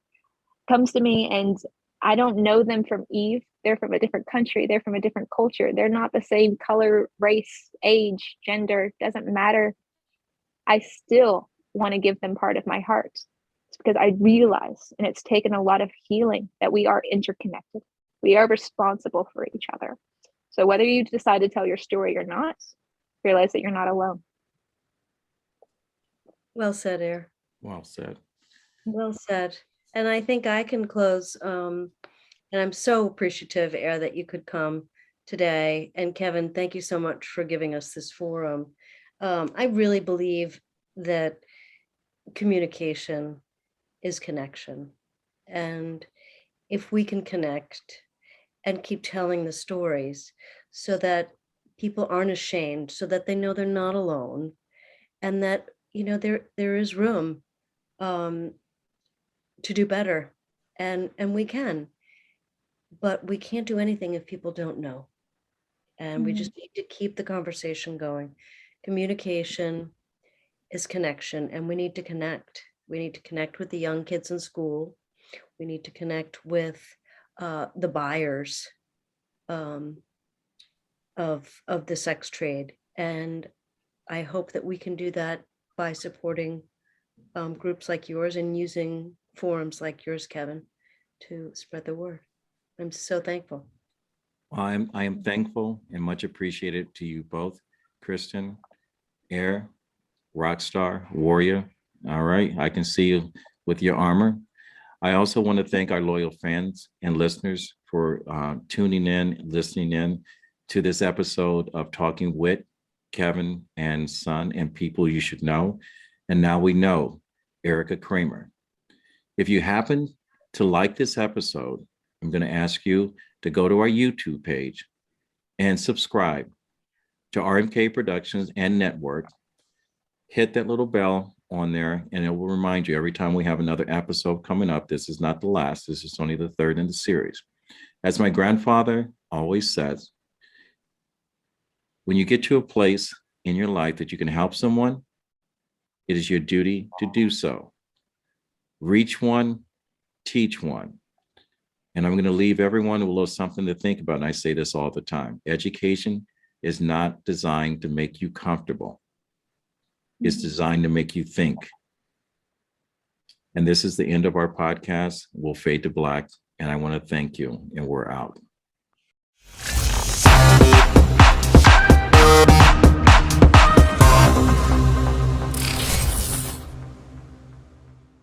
comes to me and I don't know them from Eve, they're from a different country, they're from a different culture, they're not the same color, race, age, gender, doesn't matter. I still want to give them part of my heart. It's because I realize, and it's taken a lot of healing, that we are interconnected. We are responsible for each other. So whether you decide to tell your story or not, realize that you're not alone. Well said, Air. Well said. Well said. And I think I can close. And I'm so appreciative, Air, that you could come today. And Kevin, thank you so much for giving us this forum. I really believe that communication is connection. And if we can connect and keep telling the stories so that people aren't ashamed, so that they know they're not alone, and that, there is room to do better, and we can, but we can't do anything if people don't know. And we just need to keep the conversation going. Communication is connection, and we need to connect. We need to connect with the young kids in school. We need to connect with the buyers of the sex trade. And I hope that we can do that by supporting groups like yours and using forums like yours, Kevin, to spread the word. I'm so thankful. I am thankful and much appreciated to you both, Kristen, Air, rock star, warrior. All right, I can see you with your armor. I also want to thank our loyal fans and listeners for tuning in, listening in to this episode of Talking with Kevin and Son and People You Should Know. And now we know Airica Kraehmer. If you happen to like this episode, I'm going to ask you to go to our YouTube page and subscribe to RMK Productions and Network. Hit that little bell on there, and it will remind you every time we have another episode coming up. This is not the last. This is only the third in the series. As my grandfather always says, when you get to a place in your life that you can help someone, it is your duty to do so. Reach one, teach one. And I'm going to leave everyone with a little something to think about. And I say this all the time. Education is not designed to make you comfortable. It's designed to make you think. And this is the end of our podcast. We'll fade to black. And I want to thank you. And we're out.